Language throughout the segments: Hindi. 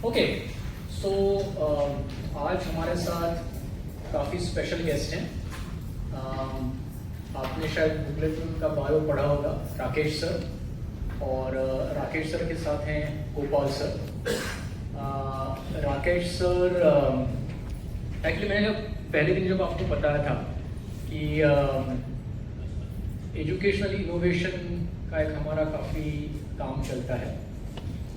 ओके, सो आज हमारे साथ काफ़ी स्पेशल गेस्ट हैं। आपने शायद बुकलेट में उनका बायो पढ़ा होगा, राकेश सर। और राकेश सर के साथ हैं Gopal sir. Rakesh sir actually मैंने पहले दिन जब आपको बताया था कि एजुकेशनल इनोवेशन का एक हमारा काफ़ी काम चलता है,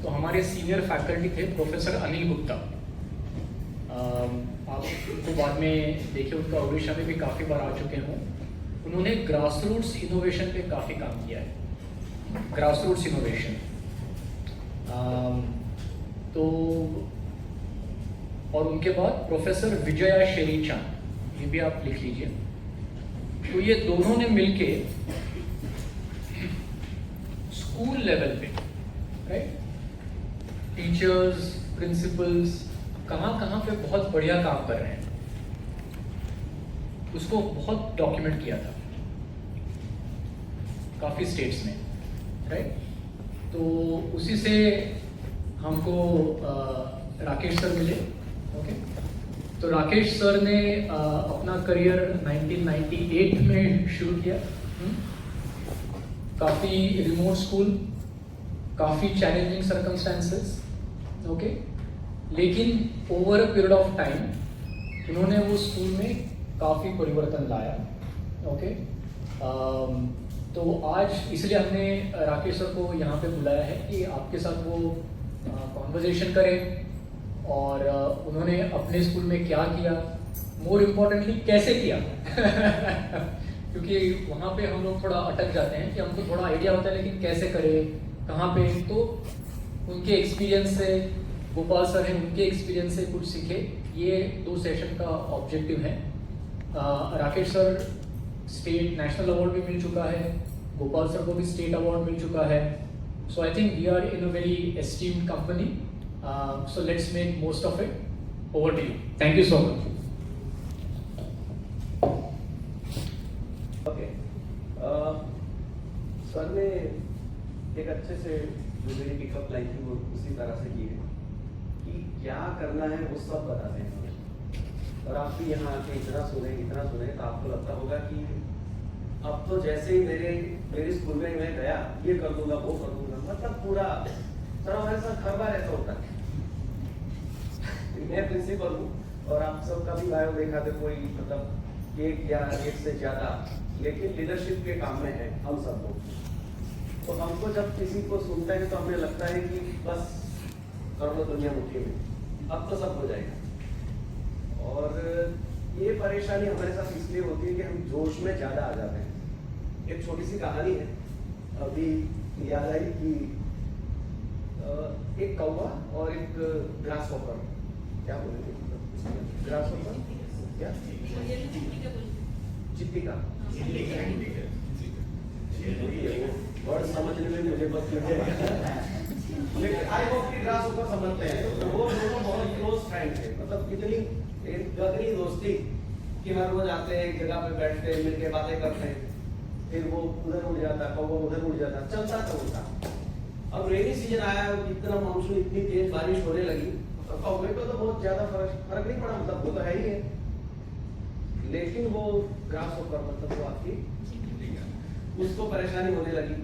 तो हमारे सीनियर फैकल्टी थे प्रोफेसर अनिल गुप्ता। आप उनको बाद में देखिए, उनका ओडिशा में भी काफ़ी बार आ चुके हों। उन्होंने ग्रास रूट्स इनोवेशन पे काफ़ी काम किया है, ग्रास रूट्स इनोवेशन। तो और उनके बाद प्रोफेसर विजया शेरीचांद, ये भी आप लिख लीजिए। तो ये दोनों ने मिलके स्कूल लेवल पे, राइट, टीचर्स, प्रिंसिपल्स कहाँ पे बहुत बढ़िया काम कर रहे हैं, उसको बहुत डॉक्यूमेंट किया था काफ़ी स्टेट्स में, राइट। तो उसी से हमको राकेश सर मिले। ओके, तो राकेश सर ने अपना करियर 1998 में शुरू किया। काफ़ी रिमोट स्कूल, काफ़ी चैलेंजिंग सर्कमस्टेंसेस, ओके, लेकिन over a period of time उन्होंने वो स्कूल में काफ़ी परिवर्तन लाया। ओके, तो आज इसलिए हमने राकेश सर को यहाँ पे बुलाया है कि आपके साथ वो कॉन्वर्जेशन करें और उन्होंने अपने स्कूल में क्या किया, मोर इम्पोर्टेंटली कैसे किया। क्योंकि वहाँ पे हम लोग थोड़ा अटक जाते हैं कि हमको थोड़ा आइडिया होता है लेकिन कैसे करें, कहाँ पे। तो उनके एक्सपीरियंस से, गोपाल सर हैं, उनके एक्सपीरियंस से कुछ सीखे, ये 2 सेशन का ऑब्जेक्टिव है। Rakesh sir state national award भी मिल चुका है, गोपाल सर को भी स्टेट अवार्ड मिल चुका है। So I think we are in a very esteemed company, so let's make most of it. Over to you, thank you so much. Okay, sir ने एक अच्छे से जो मेरी पिकअप लाइन थी वो उसी तरह से की है कि क्या करना है वो सब बताते हैं हमें। और आप भी यहाँ आके इतना सुने तो आपको लगता होगा कि अब तो जैसे ही मेरे स्कूल में मैं गया, ये कर दूंगा वो कर दूंगा, मतलब पूरा सर हमारे साथ हर बार ऐसा होता है। मैं प्रिंसिपल हूँ और आप सबका भी बायो देखा तो कोई मतलब 1 या 1 से ज्यादा, लेकिन लीडरशिप के काम में है हम सब लोग। तो हमको जब किसी को सुनते हैं तो हमें लगता है कि बस कर लो दुनिया मुट्ठी में, अब तो सब हो जाएगा। और ये परेशानी हमारे साथ इसलिए होती है कि हम जोश में ज्यादा आ जाते हैं। एक छोटी सी कहानी है, अभी याद आई कि एक कौवा और एक ग्रास हॉपर, क्या बोलेंगे ग्रास हॉपर, क्या चिट्टी का वर्ड समझने में मुझे बस लेकिन आई होप कि ग्रास ऊपर समझते हैं। तो वो दोनों बहुत क्लोज फ्रेंड थे, मतलब कितनी एक गहरी दोस्ती कि हर रोज आते हैं, एक जगह पे बैठते हैं, मिलके बातें करते हैं, फिर वो उधर उड़ जाता, कौवा उधर उड़ जाता, चलता था उनका। अब रेनी सीजन आया, इतना मानसून, इतनी तेज बारिश होने लगी, तो कौवे को तो बहुत ज्यादा फर्क नहीं पड़ा, मतलब वो तो है ही है। लेकिन वो ग्रास ऊपर मतलब वो आपकी उसको परेशानी होने लगी।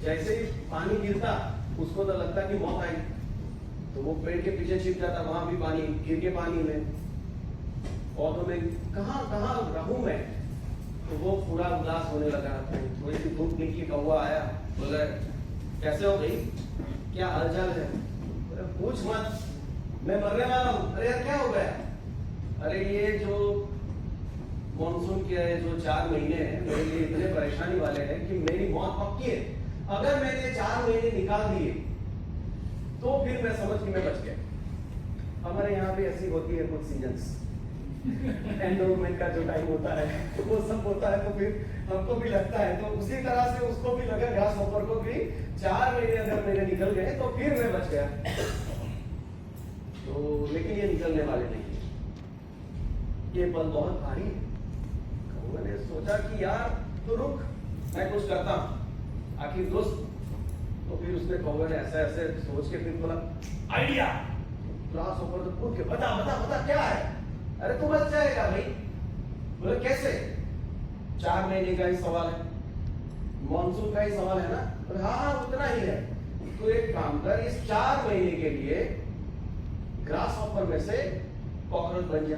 जैसे ही पानी गिरता उसको तो लगता कि मौत आई, तो वो पेड़ के पीछे छिप जाता, वहां भी पानी, गिर के पानी में, पौधों में कहाँ रहूं मैं। तो वो पूरा उदास होने लगा। थोड़ी सी धूप निकली, कौवा आया, बोला कैसे हो गई, क्या हालचाल है। पूछ मत, मैं मरने वाला हूँ। अरे यार क्या हो गया। अरे ये जो मॉनसून के जो 4 महीने हैं मेरे लिए इतने परेशानी वाले हैं कि मेरी मौत पक्की है। अगर मैंने 4 महीने निकाल दिए तो फिर मैं समझ कि मैं बच गया। हमारे यहाँ भी ऐसी होती है कुछ सीजन्स, एंडोमेंट का जो टाइम होता है तो वो सब होता है, तो फिर हमको भी लगता है। तो उसी तरह से उसको भी लगा, ग्रास हॉपर को भी 4 महीने अगर मेरे निकल गए तो फिर मैं बच गया। तो लेकिन ये निकलने वाले नहीं है, ये पल बहुत भारी है। मैंने सोचा कि यार तो रुक, मैं कुछ करता हूँ आखिर दोस्त। तो फिर उसने कौवे ने ऐसे ऐसे सोच के फिर बोला आइडिया। ग्रास ऊपर तो पूछ के बता बता बता क्या है। अरे तू बच जाएगा भाई। बोले कैसे? 4 महीने का ही सवाल है, मॉनसून का ही सवाल है ना। बोले हाँ हाँ उतना ही है। तो एक काम कर, इस 4 महीने के लिए ग्रास हॉपर में से कॉकरोच बन जा।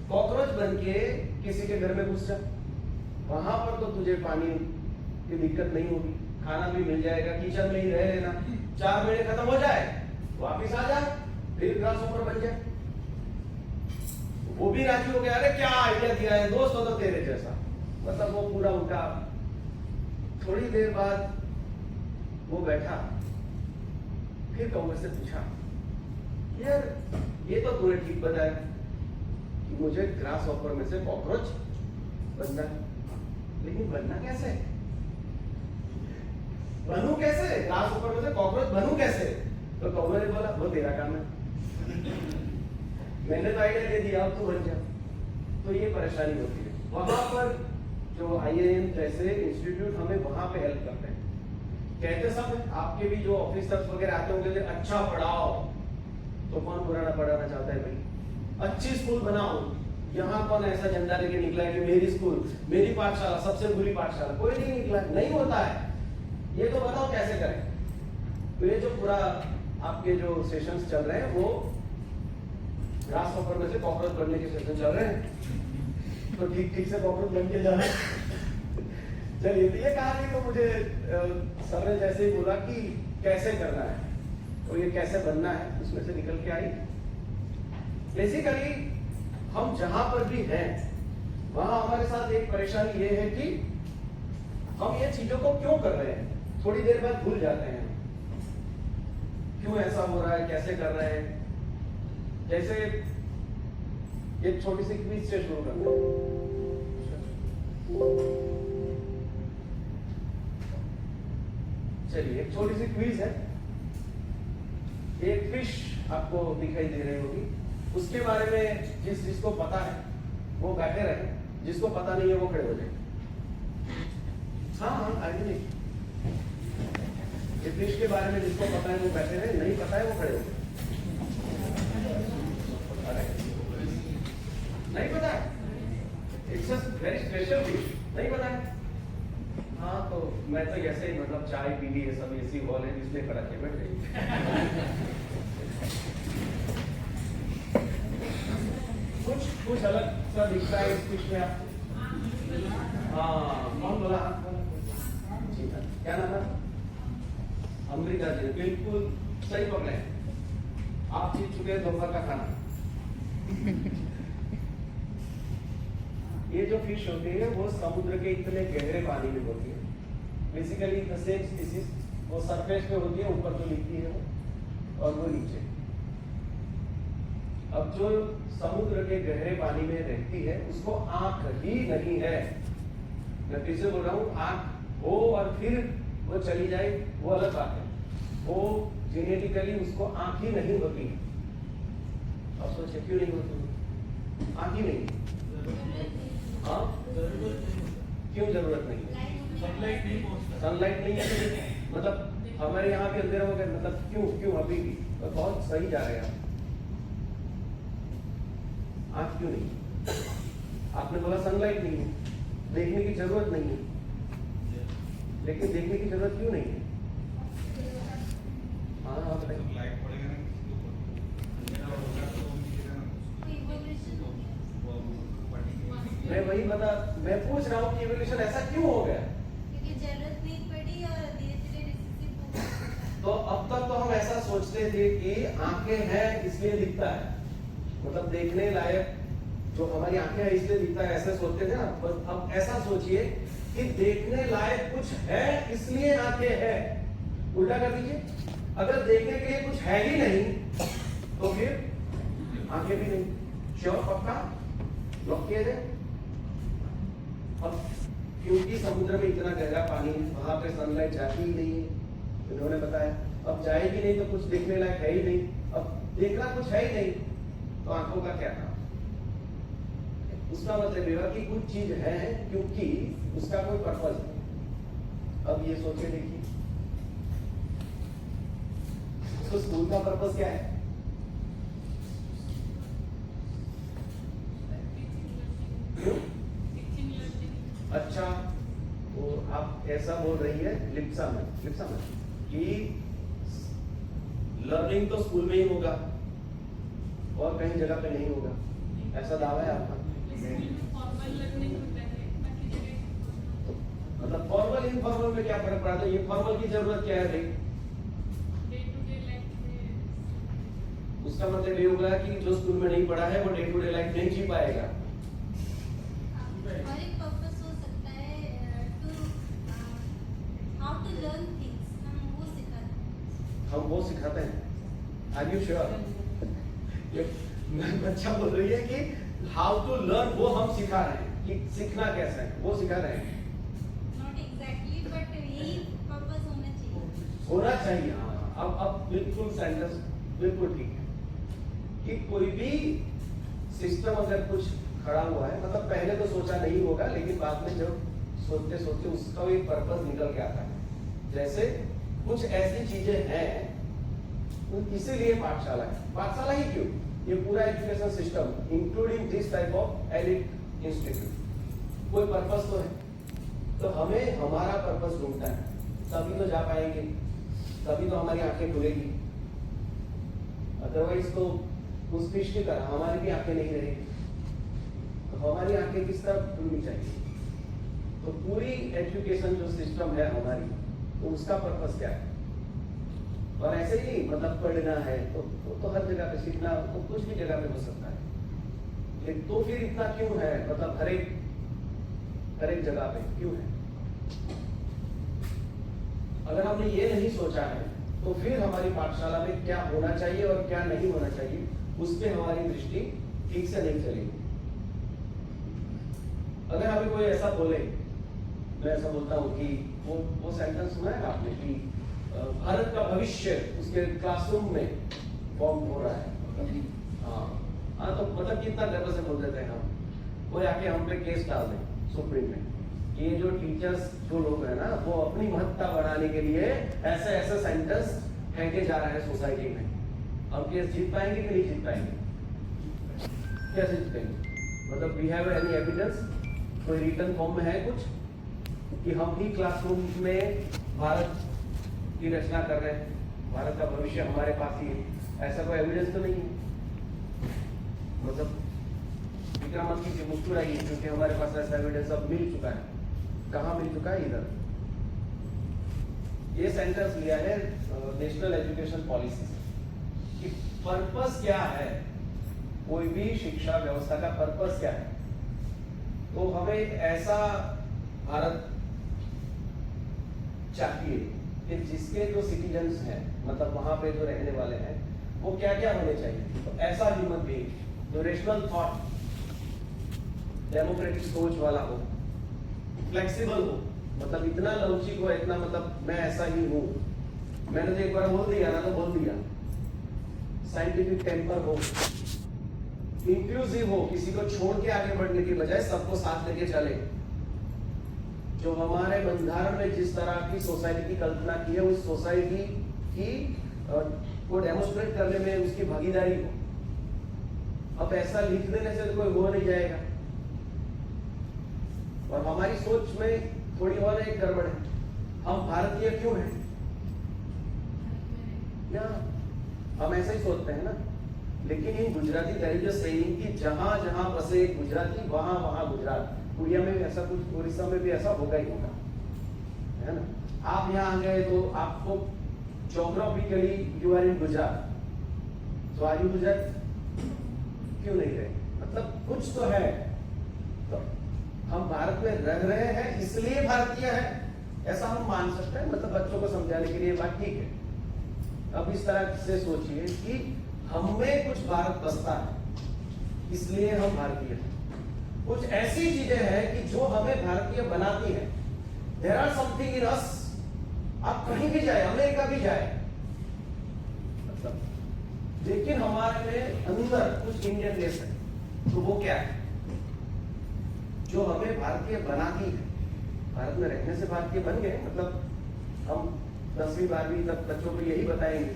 कॉकरोच बन के किसी के घर में घुस जा। वहां पर तो तुझे पानी की दिक्कत नहीं होगी, खाना भी मिल जाएगा, किचन में ही रह लेना। 4 महीने खत्म हो जाए, वापिस आ जा, फिर ग्रास हॉपर बन जाए। वो भी राजी हो गया। अरे क्या आइडिया दिया है दोस्त, हो तो तेरे जैसा। मतलब वो पूरा उठा। थोड़ी देर बाद वो बैठा, फिर कौवे से पूछा यार ये तो तूने ठीक बताया कि मुझे ग्रास हॉपर में से कॉकरोच बनना है, लेकिन बनना कैसे? बनूं कैसे? ग्रास हॉपर में से कॉकरोच बनूं कैसे? तो कौवे ने बोला वो तेरा काम है, मैंने तो आइडिया दे दिया, अब तू बन जा। तो ये परेशानी होती है। वहां पर जो IIM जैसे इंस्टीट्यूट हमें वहां पे हेल्प करते हैं। कहते सब है, आपके भी जो ऑफिसर्स वगैरह आते होंगे, अच्छा पढ़ाओ। तो कौन पुराना पढ़ाना चाहता है भाई? अच्छी स्कूल बनाओ। यहाँ कौन ऐसा झंडा लेके निकला है कि मेरी स्कूल, मेरी पाठशाला सबसे बुरी पाठशाला? कोई नहीं निकला, नहीं होता है। ये तो बताओ कैसे करें। तो ये जो पूरा आपके जो सेशंस चल रहे हैं वो ग्रास हॉपर में से कॉकरोच बनने के सेशन चल रहे हैं। तो ठीक ठीक से कॉकरोच बन के जाना। चलिए, तो ये कहानी तो मुझे सर ने जैसे ही बोला कि कैसे करना है, तो ये कैसे बनना है उसमें से निकल के आई। बेसिकली हम जहां पर भी हैं वहां हमारे साथ एक परेशानी ये है कि हम ये चीजों को क्यों कर रहे हैं, थोड़ी देर बाद भूल जाते हैं क्यों ऐसा हो रहा है, कैसे कर रहे हैं। जैसे एक छोटी सी क्विज से शुरू करते हैं। चलिए, एक छोटी सी क्विज है। एक फिश आपको दिखाई दे रही होगी, उसके बारे में जिसको पता है वो बैठे रहे, जिसको पता नहीं है वो खड़े हो जाए। हाँ हाँ आगे नहीं, ये फिश के बारे में जिसको पता है वो बैठे रहे, नहीं पता है वो खड़े हो जाए। नहीं पता है, it's a very special fish, नहीं पता है। हाँ तो मैं तो ऐसे ही मतलब चाय पी ली, ये सब ऐसी हॉल है इसलिए खड़ा के बैठ गई। कुछ अलग सा दिखता है इस फिश में आपको। हाँ कौन बोला? जी था, क्या नाम है? अमृता जी, बिल्कुल सही पकड़े। आप जीत चुके हैं दोपहर का खाना। ये जो फिश होती है वो समुद्र के इतने गहरे पानी में होती है। बेसिकली द सेम स्पीसीज, वो सरफेस पे होती है, ऊपर जो लिखती है वो, और वो नीचे। अब जो समुद्र के गहरे पानी में रहती है उसको आंख ही नहीं है। मैं फिर से बोल रहा हूँ, आंख हो और फिर वो चली जाए वो अलग बात है। वो जेनेटिकली उसको आंख ही नहीं होती। अब सोचिए क्यों नहीं होती? आंख ही नहीं। हाँ क्यों जरूरत नहीं? सनलाइट नहीं है, मतलब हमारे यहाँ भी अंधेरा हो गया, मतलब क्यों अभी भी तो बहुत सही जा रहे हैं आप। आंख क्यों नहीं? आपने बोला सनलाइट नहीं है, देखने की जरूरत नहीं है, लेकिन देखने की जरूरत क्यों नहीं है? हाँ बताइए। मैं वही बता, मैं पूछ रहा हूँ कि इवोल्यूशन ऐसा क्यों हो गया? क्योंकि जरूरत नहीं पड़ी और धीरे-धीरे तो अब तक तो हम ऐसा सोचते थे कि आंखें हैं इसलिए दिखता है, मतलब देखने लायक जो हमारी आंखें हैं इसलिए दिखता है, ऐसे सोचते थे ना। पर अब ऐसा सोचिए कि देखने लायक कुछ है इसलिए आंखें हैं। उल्टा कर दीजिए, अगर देखने के लिए कुछ है ही नहीं तो फिर आंखें भी नहीं। श्योर? पक्का? लॉक किया जाए। अब क्योंकि समुद्र में इतना गहरा पानी है, वहां पे सनलाइट जाती ही नहीं है, उन्होंने बताया। अब जाएगी नहीं तो कुछ देखने लायक है ही नहीं, अब देखना कुछ है ही नहीं तो आंखों का क्या काम? उसका मतलब यह कि कुछ चीज है क्योंकि उसका कोई पर्पज है। अब ये सोचे देखिए, तो स्कूल का पर्पज क्या है? क्यों? अच्छा, वो आप ऐसा बोल रही है लिप्सा में कि लर्निंग तो स्कूल में ही होगा और कहीं जगह पे नहीं होगा, ऐसा दावा है आपका? मतलब फॉर्मल इनफॉर्मल में क्या फर्क पड़ता है? ये फॉर्मल की जरूरत क्या है भाई? उसका मतलब ये होगा कि जो स्कूल में नहीं पढ़ा है वो डे टू डे लाइफ नहीं जी पाएगा। और एक पर्पस हो सकता है to how to learn things, हम वो सिखाते हैं। Are you sure? ये बच्चा बोल रही है कि हाउ टू लर्न वो हम सिखा रहे हैं, कि सीखना कैसा है वो सिखा रहे हैं। नॉट एग्जैक्टली, बट यही पर्पस होना चाहिए। हाँ, अब बिल्कुल सेंटेंस बिल्कुल ठीक है कि कोई भी सिस्टम अगर कुछ खड़ा हुआ है, मतलब पहले तो सोचा नहीं होगा, लेकिन बाद में जब सोचते सोचते उसका एक पर्पस निकल के आता है। जैसे कुछ ऐसी चीजें हैं, इसीलिए पाठशाला है। पाठशाला ही क्यों, ये पूरा education system including this type of elite institute, कोई पर्पस तो है। तो हमें हमारा पर्पस ढूंढना है, तभी तो जा पाएंगे, तभी तो हमारी आंखें खुलेगी। अदरवाइज तो उस फिश की तरह हमारी भी आंखें नहीं रहेगी। तो हमारी आंखें किस तरह खुलनी चाहिए? तो पूरी एजुकेशन जो सिस्टम है हमारी, तो उसका पर्पस क्या है? और ऐसे ही नहीं मतलब पढ़ना है तो हर जगह पे सीखना तो कुछ भी जगह पे हो सकता है, लेकिन तो फिर इतना क्यों है? मतलब हर एक जगह पे क्यों है? अगर हमने ये नहीं सोचा है तो फिर हमारी पाठशाला में क्या होना चाहिए और क्या नहीं होना चाहिए, उस पर हमारी दृष्टि ठीक से नहीं चलेगी। अगर हमें कोई ऐसा बोले, मैं ऐसा बोलता हूँ कि वो सेंटेंस सुना है आपने कि भारत का भविष्य उसके क्लासरूम में फॉर्म हो रहा है। हाँ, तो मतलब कितना गर्व से बोल देते हैं हम। कोई आके हम पे केस डाल दें सुप्रीम में, ये जो टीचर्स जो लोग हैं ना, वो अपनी महत्ता बढ़ाने के लिए ऐसे ऐसे सेंटेंस फेंके जा रहे हैं सोसाइटी में। हम केस जीत पाएंगे कि नहीं जीत पाएंगे? कैसे जीतेंगे? मतलब वी हैव एनी एविडेंस, कोई रिटन फॉर्म में है कुछ कि हम ही क्लासरूम में भारत की रचना कर रहे हैं, भारत का भविष्य हमारे पास ही है? ऐसा कोई एविडेंस तो नहीं है। मतलब विक्रमादित्य की मुस्कुराइए क्योंकि हमारे पास ऐसा एविडेंस अब मिल चुका है। कहाँ मिल चुका है? इधर। ये सेंटेंस लिया है नेशनल एजुकेशन पॉलिसी से कि पर्पस क्या है, कोई भी शिक्षा व्यवस्था का पर्पस क्या है। तो हमें ऐसा भारत चाहिए कि जिसके जो सिटीजन्स हैं, मतलब वहां पे जो रहने वाले हैं, वो क्या क्या होने चाहिए। तो ऐसा ह्यूमन बीइंग जो रेशनल थॉट, डेमोक्रेटिक सोच वाला हो, फ्लेक्सिबल हो, मतलब इतना लवचिक हो, इतना मतलब मैं ऐसा ही हूं, मैंने तो एक बार बोल दिया ना तो बोल दिया। साइंटिफिक टेम्पर हो, इंक्लूसिव हो, किसी को छोड़ के आगे बढ़ने की बजाय सबको साथ लेके चले। जो हमारे बंधारण में जिस तरह की सोसाइटी की कल्पना की है, उस सोसाइटी की को डेमोस्ट्रेट करने में उसकी भागीदारी हो। अब ऐसा लिख देने से तो कोई हो नहीं जाएगा। और हमारी सोच में थोड़ी और एक गड़बड़ है। हम भारतीय क्यों हैं? या हम ऐसा ही सोचते हैं ना, लेकिन इन गुजराती तरीके से कि जहां जहां बसे एक गुजराती वहां वहां गुजरात। उड़िया में भी ऐसा कुछ, उड़ीसा में भी ऐसा होगा ही होगा, है ना। आप यहाँ आ गए तो आपको geographically you are in Gujarat, तो आर यू गुजरात क्यों नहीं रहे? मतलब कुछ तो है। तो हम भारत में रह रहे हैं इसलिए भारतीय है, ऐसा हम मान सकते हैं। मतलब बच्चों को समझाने के लिए बात ठीक है। अब इस तरह से सोचिए कि हमें कुछ भारत बसता है इसलिए हम भारतीय हैं। कुछ ऐसी चीजें हैं कि जो हमें भारतीय बनाती है। देयर आर समथिंग इन अस। आप कहीं भी जाए, अमेरिका भी जाए, मतलब, लेकिन हमारे में अंदर कुछ इंडियन लेस है। तो वो क्या है? जो हमें भारतीय बनाती है। भारत में रहने से भारतीय बन गए, मतलब हम 10वीं 12वीं तक बच्चों को यही बताएंगे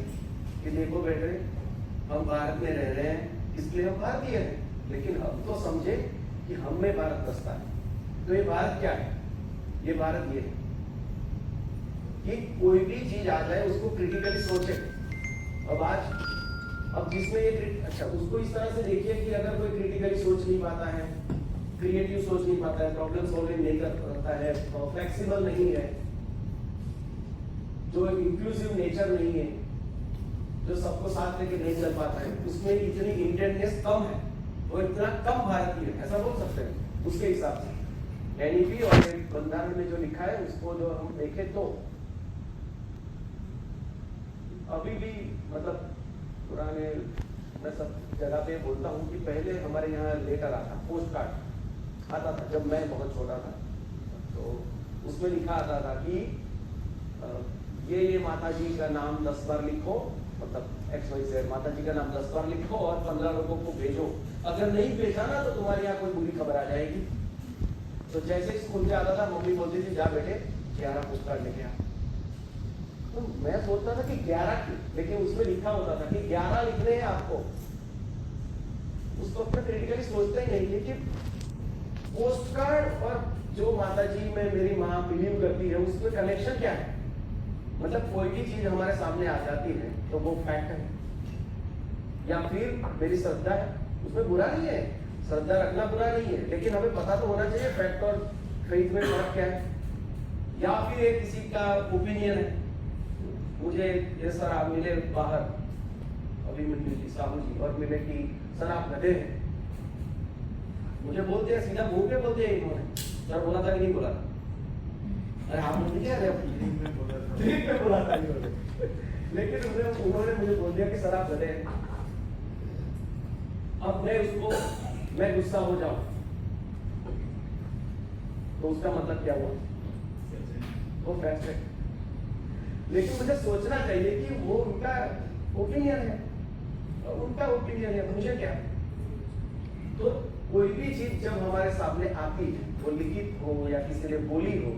कि देखो बेटे हम भारत में रह रहे हैं इसलिए हम भारतीय हैं, लेकिन हम तो समझे कि हम में भारत बसता है। तो ये भारत क्या है? ये भारत ये है कि कोई भी चीज आ जाए उसको क्रिटिकली सोचे। अब जिसमें ये अच्छा उसको इस तरह से देखिए कि अगर कोई क्रिटिकली सोच नहीं पाता है, क्रिएटिव सोच नहीं पाता है, प्रॉब्लम सॉल्विंग नहीं कर पाता है, फ्लेक्सिबल नहीं है, जो इंक्लूसिव नेचर नहीं है, जो सबको साथ लेके नहीं चल पाता है, उसमें इतनी इंटेंटनेस कम है और इतना कम भारतीय है, ऐसा बोल सकते हैं उसके हिसाब से। एनईपी और बंधारण में जो लिखा है उसको जो हम देखें तो अभी भी मतलब पुराने मैं सब जगह पे बोलता हूँ कि पहले हमारे यहाँ लेटर आता, पोस्ट कार्ड आता था जब मैं बहुत छोटा था, तो उसमें लिखा आता था कि ये माता जी का नाम 10 बार लिखो, मतलब XYZ माता जी का नाम 10 बार लिखो और 15 लोगों को भेजो, अगर नहीं भेजा ना तो तुम्हारे यहाँ कोई बुरी खबर आ जाएगी। तो जैसे स्कूल में आता था मम्मी बोलती थी जा बेटे 11 पोस्ट कार्ड लेके आ। तो मैं सोचता था कि 11 क्यों, लेकिन उसमें लिखा होता था कि 11 लिखने हैं आपको। उसको अपना क्रिटिकली सोचते ही नहीं, लेकिन पोस्ट कार्ड और जो माता जी में मेरी माँ बिलीव करती है उसमें कनेक्शन क्या है? मतलब कोई भी चीज हमारे सामने आ जाती है तो वो फैक्ट है या फिर मेरी श्रद्धा है, उसमें बुरा नहीं है, श्रद्धा रखना बुरा नहीं है, लेकिन हमें पता तो होना चाहिए फैक्ट और फेथ में फर्क क्या है। या फिर एक किसी का ओपिनियन है, मुझे ये सर आप मिले बाहर, अभी मिली साहू जी और मिले कि सर आप गधे हैं, मुझे बोलते हैं सीधा मुंह पे बोलते हैं इन्होंने, सर बोला था कि नहीं बोला था? अरे आप मुझे क्या ठीक पे बोला था इन्होंने, लेकिन उन्होंने मुझे बोल दिया कि सर आप गधे हैं। अब मैं गुस्सा हो जाऊं तो उसका मतलब क्या हुआ? वो फैक्ट है, लेकिन मुझे सोचना चाहिए कि वो उनका ओपिनियन है, उनका ओपिनियन है, मुझे क्या। तो कोई भी चीज जब हमारे सामने आती है, वो लिखित हो या किसी ने बोली हो,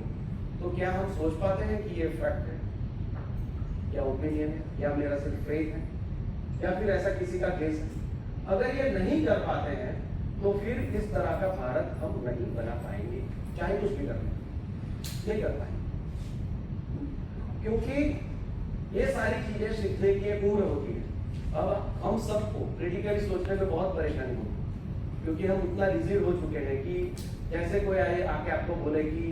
तो क्या हम सोच पाते हैं कि ये फैक्ट है या ओपिनियन है या मेरा सिर्फ फेथ है या फिर ऐसा किसी का केस है? अगर ये नहीं कर पाते हैं तो फिर इस तरह का भारत हम नहीं बना पाएंगे, चाहे कुछ भी कर नहीं कर पाएंगे, क्योंकि ये सारी चीजें सीखने की एक उम्र होती है। अब हम सबको क्रिटिकली सोचने में बहुत परेशानी होती है, क्योंकि हम इतना रिजिड हो चुके हैं कि जैसे कोई आए आके आपको बोले कि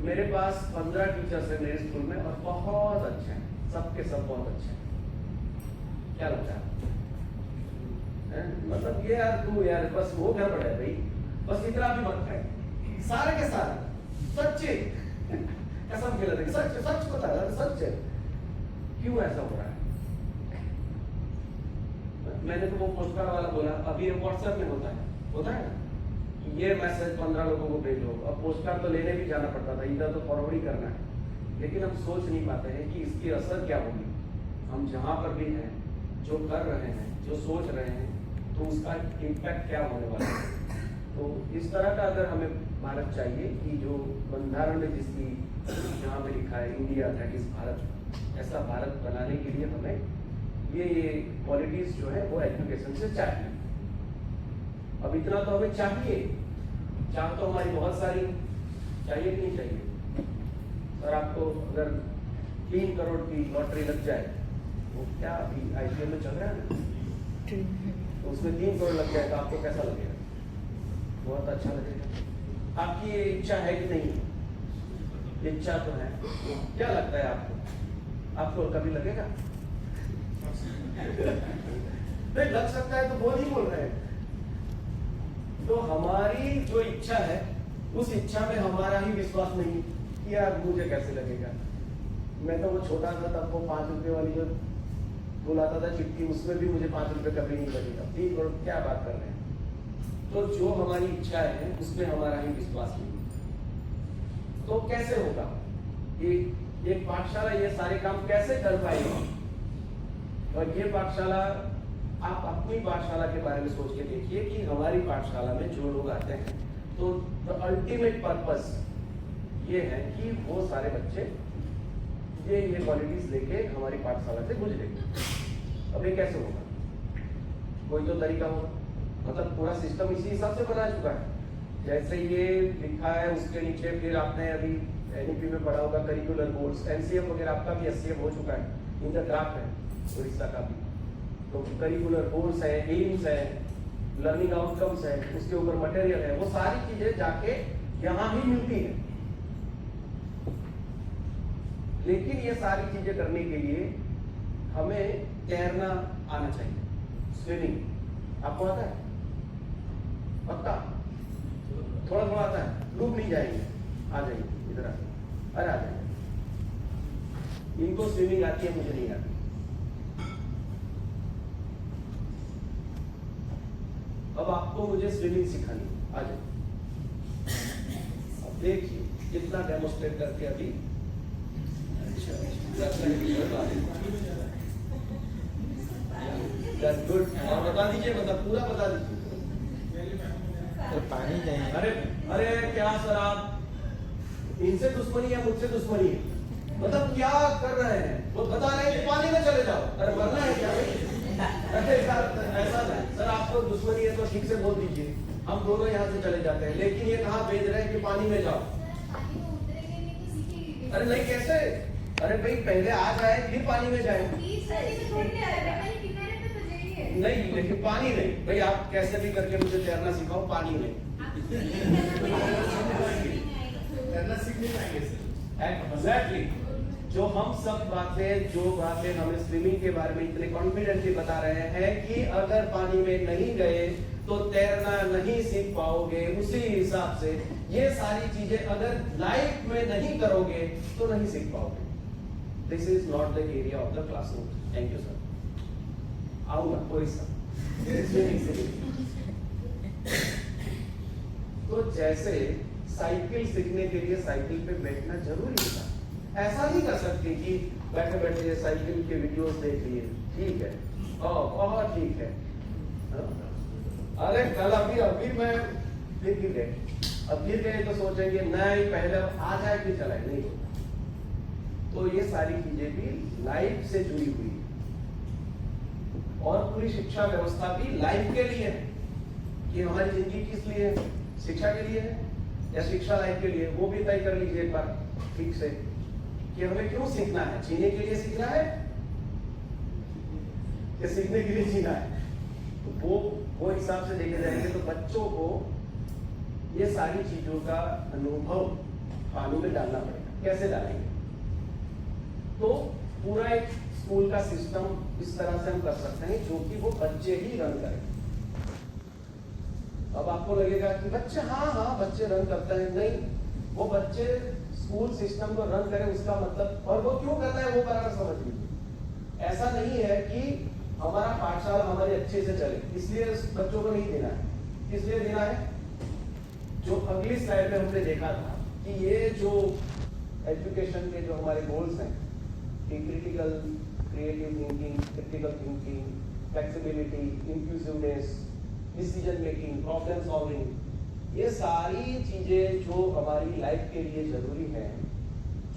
मेरे पास 15 टीचर्स हैं मेरे स्कूल में और बहुत अच्छे हैं, सबके सब बहुत अच्छे हैं, क्या लगता है? मतलब ये यार तू यार बस वो घर पड़ा है भाई, बस इतना भी मत है, सारे के सारे सच्चे कसम के लगे सच सच बता रहा, सच है। क्यों ऐसा हो रहा है? मैंने तो वो पोस्ट कार्ड वाला बोला, अभी व्हाट्सएप में होता है ना, ये मैसेज 15 लोगों को भेजो। अब पोस्ट कार्ड तो लेने भी जाना पड़ता था, इधर तो फॉरवर्ड ही करना है, लेकिन हम सोच नहीं पाते हैं कि इसकी असर क्या होगी। हम जहां पर भी हैं, जो कर रहे हैं, जो सोच रहे हैं, तो उसका इम्पैक्ट क्या होने वाला है। तो इस तरह का अगर हमें भारत चाहिए कि जो बंधारण में जिसकी जहाँ पे लिखा है इंडिया दैट इज भारत, ऐसा भारत बनाने के लिए हमें ये क्वालिटीज जो है वो एजुकेशन से चाहिए। अब इतना तो हमें चाहिए, चाह तो हमारी बहुत सारी चाहिए कि नहीं चाहिए? और आपको अगर 3 करोड़ की लॉटरी लग जाए, वो क्या अभी IPL में चल रहा है ना, तो उसमें 3 करोड़ लग जाए तो आपको कैसा लगेगा? बहुत अच्छा लगेगा। आपकी ये इच्छा है कि नहीं? इच्छा तो है। क्या लगता है आपको कभी लगेगा? नहीं लग सकता है तो वो नहीं बोल रहे हैं। तो हमारी जो इच्छा है उस इच्छा में हमारा ही विश्वास नहीं कि यार मुझे कैसे लगेगा। मैं तो वो छोटा था तब वो 5 रुपए वाली जो बुलाता था चिट्ठी, उसमें भी मुझे 5 रुपए कभी नहीं लगेगा। 3 करोड़ क्या बात कर रहे हैं? तो जो हमारी इच्छा है उसमें हमारा ही विश्वास नहीं। तो कैसे होगा ये पाठशाला ये सारे काम कैसे कर पाएगी? और ये पाठशाला, आप अपनी पाठशाला के बारे में सोच के देखिए कि हमारी पाठशाला में जो लोग आते हैं तो द अल्टीमेट पर्पस ये है कि वो सारे बच्चे ये क्वालिटीज लेके हमारी पाठशाला से गुजरे। अब ये कैसे होगा? कोई तो तरीका होगा, मतलब पूरा सिस्टम इसी हिसाब से बना चुका है। जैसे ये लिखा है उसके नीचे फिर आपने अभी एनईपी में पढ़ा होगा करिकुलर गोल्स, एनसीएफ वगैरह आपका भी एससीएफ हो चुका है, इन द ड्राफ्ट है उड़ीसा का भी। तो करिकुलर गोल्स है, एम्स है, लर्निंग आउटकम्स है, उसके ऊपर मटेरियल है, वो सारी चीजें जाके यहाँ ही मिलती है। लेकिन ये सारी चीजें करने के लिए हमें तैरना आना चाहिए। स्विमिंग आपको आता है? पक्का? थोड़ा थोड़ा आता है? डूब नहीं जाएंगे, आ जाइए इधर आ जाइए, अरे आ जाइए। इनको स्विमिंग आती है, मुझे नहीं आती। अब आपको मुझे स्विमिंग सिखानी, आ जाइए। अब देखिए कितना डेमोस्ट्रेट करके अभी गुड। और बता दीजिए, मतलब पूरा बता दीजिए। तो पानी चाहिए। अरे अरे क्या सर आप इनसे दुश्मनी है, मुझसे दुश्मनी है? मतलब क्या कर रहे हैं? वो बता रहे हैं कि पानी में चले जाओ। अरे मरना है क्या भाई? अरे ऐसा नहीं सर, आपको दुश्मनी है तो ठीक से बोल दीजिए, हम दोनों यहाँ से चले जाते हैं। लेकिन ये कहाँ भेज रहे हैं कि पानी में जाओ? अरे नहीं, कैसे? अरे भाई पहले आ जाए फिर पानी में जाए। नहीं, लेकिन पानी नहीं भाई, आप कैसे भी करके मुझे तैरना सिखाओ, पानी नहीं। तैरना सीखने पाएंगे सर। एग्जैक्टली। जो बातें हमें स्विमिंग के बारे में इतने कॉन्फिडेंटली बता रहे हैं कि अगर पानी में नहीं गए तो तैरना नहीं सीख पाओगे, उसी हिसाब से ये सारी चीजें अगर लाइफ में नहीं करोगे तो नहीं सीख पाओगे। This is not the area of the classroom. Thank you sir. आऊंगा कोई सा। तो जैसे साइकिल सीखने के लिए साइकिल पे बैठना जरूरी होता, ऐसा नहीं कर सकते कि बैठे बैठे साइकिल के वीडियोस देख लिए, ठीक है, बहुत ठीक है। अरे कल अभी मैं फिर गए, अब फिर गए तो सोचेंगे नहीं पहले आ जाए फिर चलाए, नहीं। तो ये सारी चीजें भी लाइफ से जुड़ी हुई है, और पूरी शिक्षा व्यवस्था भी लाइफ के लिए है कि हमारी जिंदगी किस लिए है, शिक्षा के लिए है या शिक्षा लाइफ के लिए, वो भी तय कर लीजिए एक बार ठीक से कि हमें क्यों सीखना है। जीने के लिए सीखना है या सीखने के लिए जीना है? तो वो हिसाब से देखे जाएंगे तो बच्चों को ये सारी चीजों का अनुभव पानी में डालना पड़ेगा। कैसे डालेंगे? तो पूरा एक स्कूल का सिस्टम इस तरह से हम कर सकते हैं जो कि वो बच्चे ही रन करें। अब आपको लगेगा कि बच्चे हाँ बच्चे रन करते हैं, नहीं, वो बच्चे स्कूल सिस्टम को रन करें उसका मतलब, और वो क्यों करता है वो बराबर समझ लीजिए। ऐसा नहीं है कि हमारा पाठशाला हमारे अच्छे से चले इसलिए बच्चों को नहीं देना है, इसलिए देना है। जो अगली स्लाइड में हमने देखा था कि ये जो एजुकेशन के जो हमारे गोल्स हैं कि critical creative thinking, critical thinking, flexibility, inclusiveness, decision making, problem solving, ये सारी चीजें जो हमारी लाइफ के लिए जरूरी है,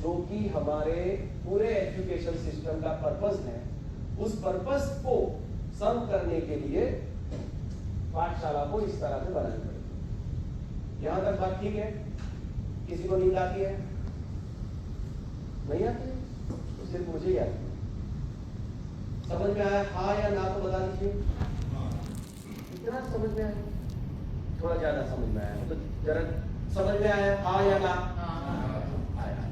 जो कि हमारे पूरे एजुकेशन सिस्टम का पर्पस है, उस पर्पस को सर्व करने के लिए पाठशाला को इस तरह से बनानी पड़ेगी। यहां तक बात ठीक है? किसी को नींद आती है? नहीं आती है? तो सिर्फ मुझे ही आती है। समझ में आया हाँ या ना? तो बता दीजिए। कितना समझ में आया? थोड़ा ज्यादा समझ में आया तो जरा समझ में आया हाँ या ना? आया।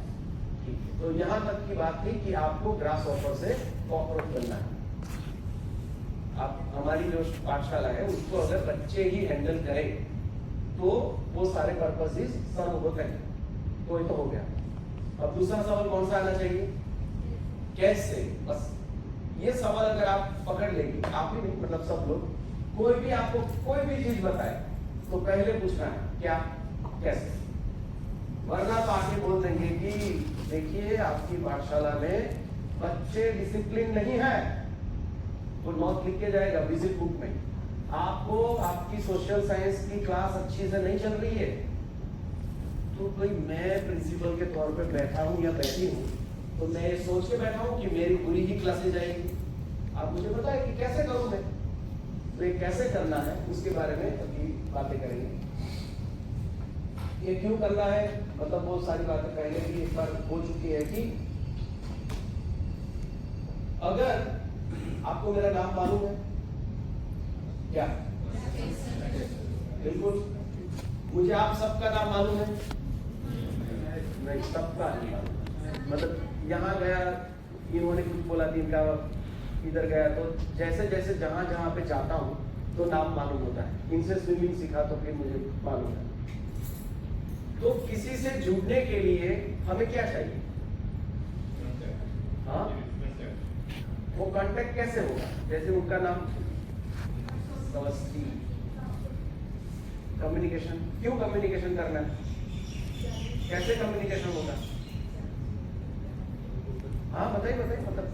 ठीक है, तो यहां तक की बात थी कि आपको ग्रास ऑफर से कॉकरोच बनना है। आप हमारी जो पाठशाला है उसको अगर बच्चे ही हैंडल करें तो वो सारे पर्पसेस सर्व होते हैं। तो ये तो हो गया। अब दूसरा सवाल कौन सा आना चाहिए? कैसे? बस ये सवाल अगर आप पकड़ लेंगे, आप ही नहीं मतलब सब लोग, कोई भी आपको कोई भी चीज बताए तो पहले पूछना है क्या, कैसे, वरना तो आके बोल देंगे कि देखिए आपकी पाठशाला में बच्चे डिसिप्लिन नहीं है, तो नोट लिख के जाएगा विजिट बुक में, आपको आपकी सोशल साइंस की क्लास अच्छी से नहीं चल रही है, तो भाई मैं प्रिंसिपल के तौर पे बैठा हूँ या बैठी हूँ, तो मैं ये सोच के बैठा हूँ कि मेरी पूरी ही क्लासेस जाएगी। आप मुझे बताएं कि कैसे करूँ मैं, तो ये कैसे करना है उसके बारे में अभी बातें करेंगे। ये क्यों करना है, मतलब वो सारी बातें पहले भी एक बार हो चुकी है कि अगर आपको मेरा नाम मालूम है क्या? बिल्कुल। मुझे आप सबका नाम मालूम है? नहीं, सबका नहीं मालूम। मतलब यहाँ गया, इन्होंने कुछ बोला, दिन का इधर गया, तो जैसे जैसे जहाँ जहाँ पे जाता हूँ तो नाम मालूम होता है। इनसे स्विमिंग सीखा तो फिर मुझे मालूम है। तो किसी से जुड़ने के लिए हमें क्या चाहिए? हाँ, वो कांटेक्ट कैसे होगा? जैसे उनका नाम कम्युनिकेशन। क्यों कम्युनिकेशन करना है? कैसे कम्युनिकेशन होगा? हाँ बताइए बताइए, मतलब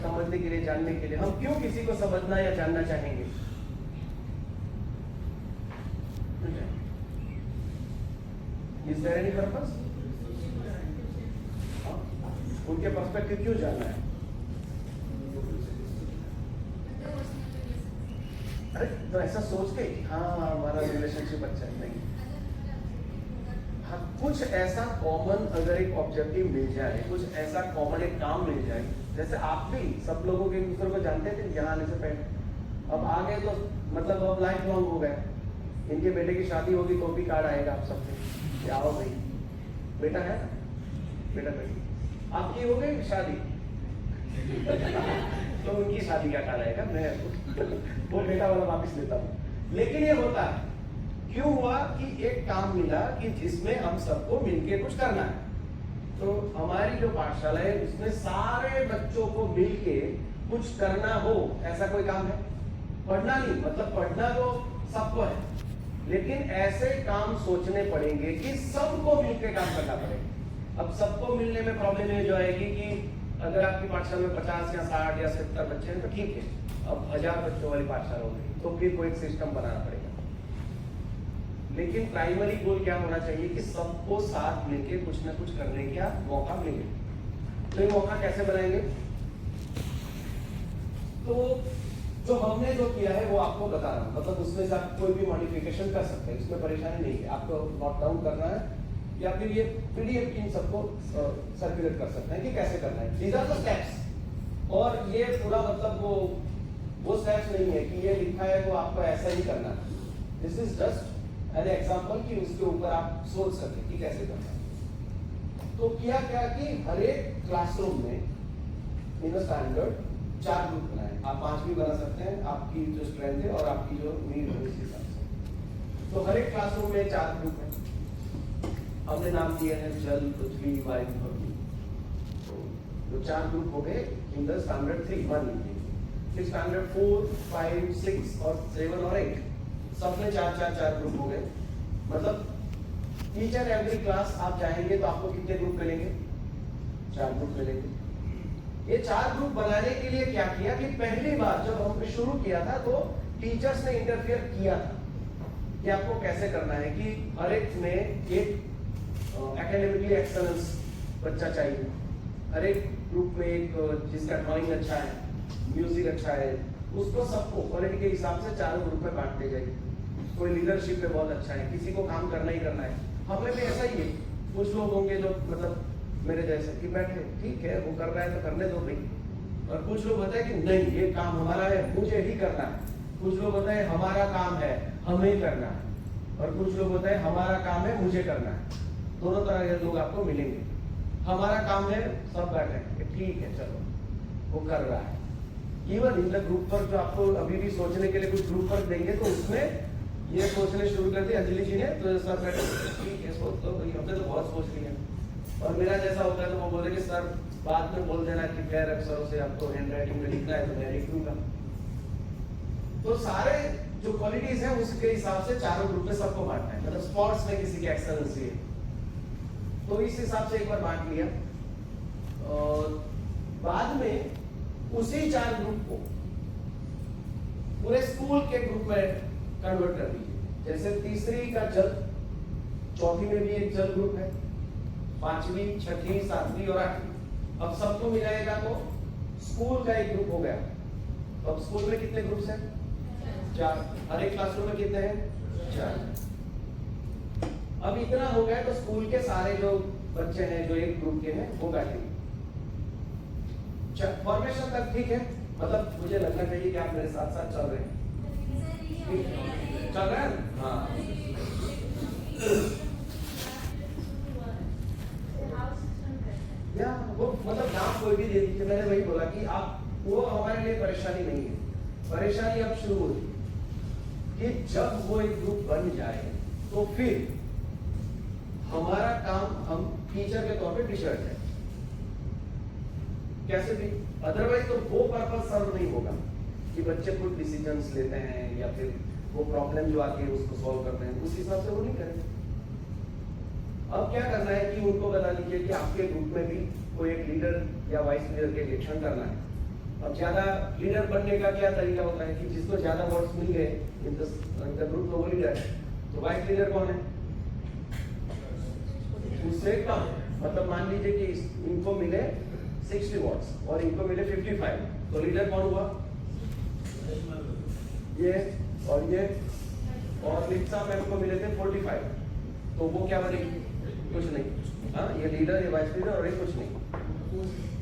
समझने के लिए, जानने के लिए। हम क्यों किसी को समझना या जानना चाहेंगे? Is there any purpose? उनके पर्सपेक्टिव क्यों जानना है? अरे तो ऐसा सोच के हाँ हमारा रिलेशनशिप अच्छा है, नहीं। हाँ, कुछ ऐसा कॉमन अगर एक ऑब्जेक्टिव मिल जाए, कुछ ऐसा कॉमन एक काम मिल जाए, जैसे आप भी सब लोगों के एक दूसरे को जानते थे यहाँ आने से पहले, अब आ गए तो मतलब अब लाइफ लॉन्ग हो गए। इनके बेटे की शादी होगी तो भी कार्ड आएगा आप सबसे, क्या हो भाई, बेटा है, बेटा बेटी आपकी हो गई शादी तो उनकी शादी का कार्ड आएगा, मैं वो बेटा वाला वापस लेता हूँ। लेकिन ये होता है क्यों हुआ कि एक काम मिला कि जिसमें हम सबको मिलके कुछ करना है। तो हमारी जो पाठशाला है उसमें सारे बच्चों को मिलके कुछ करना हो, ऐसा कोई काम है? पढ़ना नहीं, मतलब पढ़ना तो सबको है, लेकिन ऐसे काम सोचने पड़ेंगे कि सबको मिलके काम करना पड़ेगा। अब सबको मिलने में प्रॉब्लम ये जो आएगी कि अगर आपकी पाठशाला में 50 या 60 या 70 बच्चे हैं तो ठीक है, अब 1000 बच्चों वाली पाठशाला होगी तो फिर कोई सिस्टम बनाना पड़ेगा। लेकिन प्राइमरी गोल क्या होना चाहिए कि सबको साथ मिलके कुछ ना कुछ करने का मौका मिले। तो ये मौका कैसे बनाएंगे? तो जो हमने जो किया है वो आपको बता रहा हूं, मतलब उसमें से आप कोई भी मॉडिफिकेशन कर सकते हैं, इसमें परेशानी नहीं है। आपको नोट डाउन करना है या फिर ये पीडीएफ इन सबको सर्कुलेट कर सकते हैं कि कैसे करना है। These are the steps. और ये पूरा मतलब वो स्टेप्स नहीं है कि ये लिखा है तो आपको ऐसा ही करना है। This is just an example कि उसके ऊपर आप सोच सके कि कैसे करना है। तो किया क्या कि हर एक क्लासरूम में इन स्टैंडर्ड 4 ग्रुप बनाए। आप 5 भी बना सकते हैं, आपकी जो स्ट्रेंथ है और आपकी जो नीड है उस हिसाब से। तो हर एक क्लासरूम में 4 ग्रुप है। हमने नाम दिया है जल, पृथ्वी, वायु, अग्नि। तो 4 ग्रुप हो गए इन द स्टैंडर्ड 3 मान लीजिए। स्टैंडर्ड 4, 5, 6 और 7 और 8 सब में 4 ग्रुप हो गए। मतलब ईच एंड एवरी क्लास आप जाएंगे तो आपको कितने ग्रुप मिलेंगे? 4 ग्रुप मिलेंगे। ये 4 ग्रुप बनाने के लिए क्या किया कि पहली बार जब हमने शुरू किया था तो टीचर्स ने इंटरफियर किया था कि आपको कैसे करना है कि हर एक में एक एकेडमिकली एक्सेलेंस बच्चा चाहिए, हर एक ग्रुप में एक जिसका ड्राइंग अच्छा है, म्यूजिक अच्छा है, उसको सबको क्वालिटी के हिसाब से 4 ग्रुप में बांटते जाइए। कोई लीडरशिप में बहुत अच्छा है, किसी को काम करना ही करना है। हमें भी ऐसा ही है, कुछ लोग होंगे जो मतलब मेरे जैसे कि बैठे ठीक है वो कर रहा है तो करने दो भाई, और कुछ लोग बताए कि नहीं ये काम हमारा है मुझे ही करना है, कुछ लोग बताए हमारा काम है हमें ही करना है, और कुछ लोग बताए हमारा काम है मुझे करना है। दोनों तरह के लोग आपको मिलेंगे। हमारा काम है सब बैठे ठीक है चलो वो कर रहा है। इवन इन द ग्रुप पर जो आपको अभी भी सोचने के लिए कुछ ग्रुप पर देंगे तो उसमें ये सोचने शुरू कर दी अंजलि जी ने, तो सर बैठे ठीक है सोच लो भाई, हमने तो बहुत सोच लिया। और मेरा जैसा होता है तो वो बोले कि सर बाद में बोल देना कि प्यार अक्षरों से आपको हैंड राइटिंग में लिखना है तो मैं लिख दूंगा। तो सारे जो क्वालिटीज है उसके हिसाब से 4 ग्रुप में सबको बांटना है। मतलब स्पोर्ट्स में किसी की एक्सेलेंसी है तो इस हिसाब से एक बार बांट लिया, और बाद में उसी 4 ग्रुप को पूरे स्कूल के ग्रुप में कन्वर्ट कर दीजिए। जैसे तीसरी का जल, चौथी में भी एक जल ग्रुप है, पांचवी, छठी, सातवीं और आठवीं। अब सबको मिलाएगा तो स्कूल का एक ग्रुप हो गया। अब स्कूल में कितने ग्रुप्स हैं? 4। हर एक क्लासरूम में कितने हैं? 4। अब इतना हो गया तो स्कूल के सारे जो बच्चे हैं जो एक ग्रुप के हैं वो बैठेंगे। फॉर्मेशन तक ठीक है, मतलब मुझे लगना चाहिए कि आप मेरे साथ साथ चल रहे हैं। चल रहे हैं? हाँ। या वो मतलब नाम कोई भी दे दीजिए। मैंने वही बोला कि आप, वो हमारे लिए परेशानी नहीं है। परेशानी अब शुरू होती कि जब वो एक ग्रुप बन जाए तो फिर हमारा काम, हम टीचर के तौर पे टीचर है कैसे भी, अदरवाइज तो वो पर्पस सर्व नहीं होगा कि बच्चे खुद डिसीजंस लेते हैं या फिर वो प्रॉब्लम जो आती है उसको सॉल्व करते हैं, उस हिसाब से वो नहीं करेंगे। अब क्या करना है कि उनको बता दीजिए कि आपके ग्रुप में भी कोई एक लीडर या वाइस लीडर के इलेक्शन करना है। अब ज्यादा लीडर बनने का क्या तरीका होता है कि जिसको ज्यादा वोट्स मिल गए इन द ग्रुप, तो वो लीडर है। तो वाइस लीडर कौन है? उससे कम। मतलब मान लीजिए कि इनको मिले 60 वोट्स और इनको मिले 55, तो लीडर कौन हुआ? ये और लिप्सा मैम को मिले थे 45, तो वो क्या बनेगी? कुछ नहीं। हाँ, ये लीडर, ये वाइस लीडर और ये कुछ नहीं।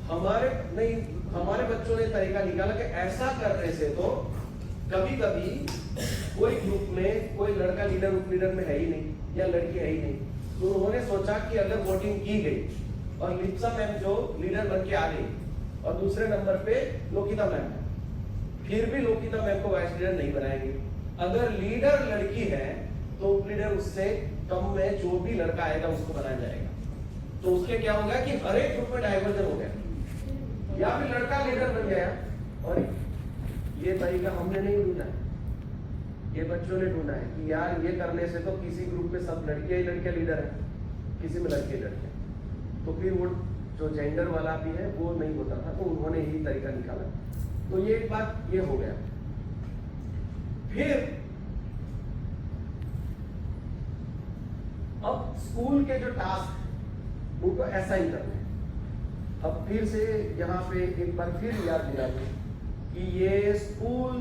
हमारे बच्चों ने तरीका निकाला कि ऐसा करने से तो कभी कभी कोई ग्रुप में कोई लड़का लीडर उप लीडर में है ही नहीं या लड़की है ही नहीं, तो उन्होंने सोचा कि अगर वोटिंग की गई और लिप्सा मैम जो लीडर बन के आ गई और दूसरे नंबर पे लोकिता मैम है, फिर भी लोकिता मैम को वाइस लीडर नहीं बनाएंगे। अगर लीडर लड़की है तो उप लीडर उससे कम में जो भी लड़का आएगा उसको बनाया जाएगा। तो उसके क्या होगा कि हर एक ग्रुप में डाइवर्जन हो गया, या फिर लड़का लीडर बन गया। और ये तरीका हमने नहीं ढूंढा, ये बच्चों ने ढूंढा है कि यार ये करने से तो किसी ग्रुप में सब लड़कियां ही लड़कियां लीडर है, किसी में लड़के लड़के, तो फिर वो जो जेंडर वाला भी है वो नहीं होता था, तो उन्होंने यही तरीका निकाला। तो ये एक बात ये हो गया। फिर अब स्कूल के जो टास्क उनको असाइन करने हैं। अब फिर से यहाँ पे एक बार फिर याद दिला दूं कि ये स्कूल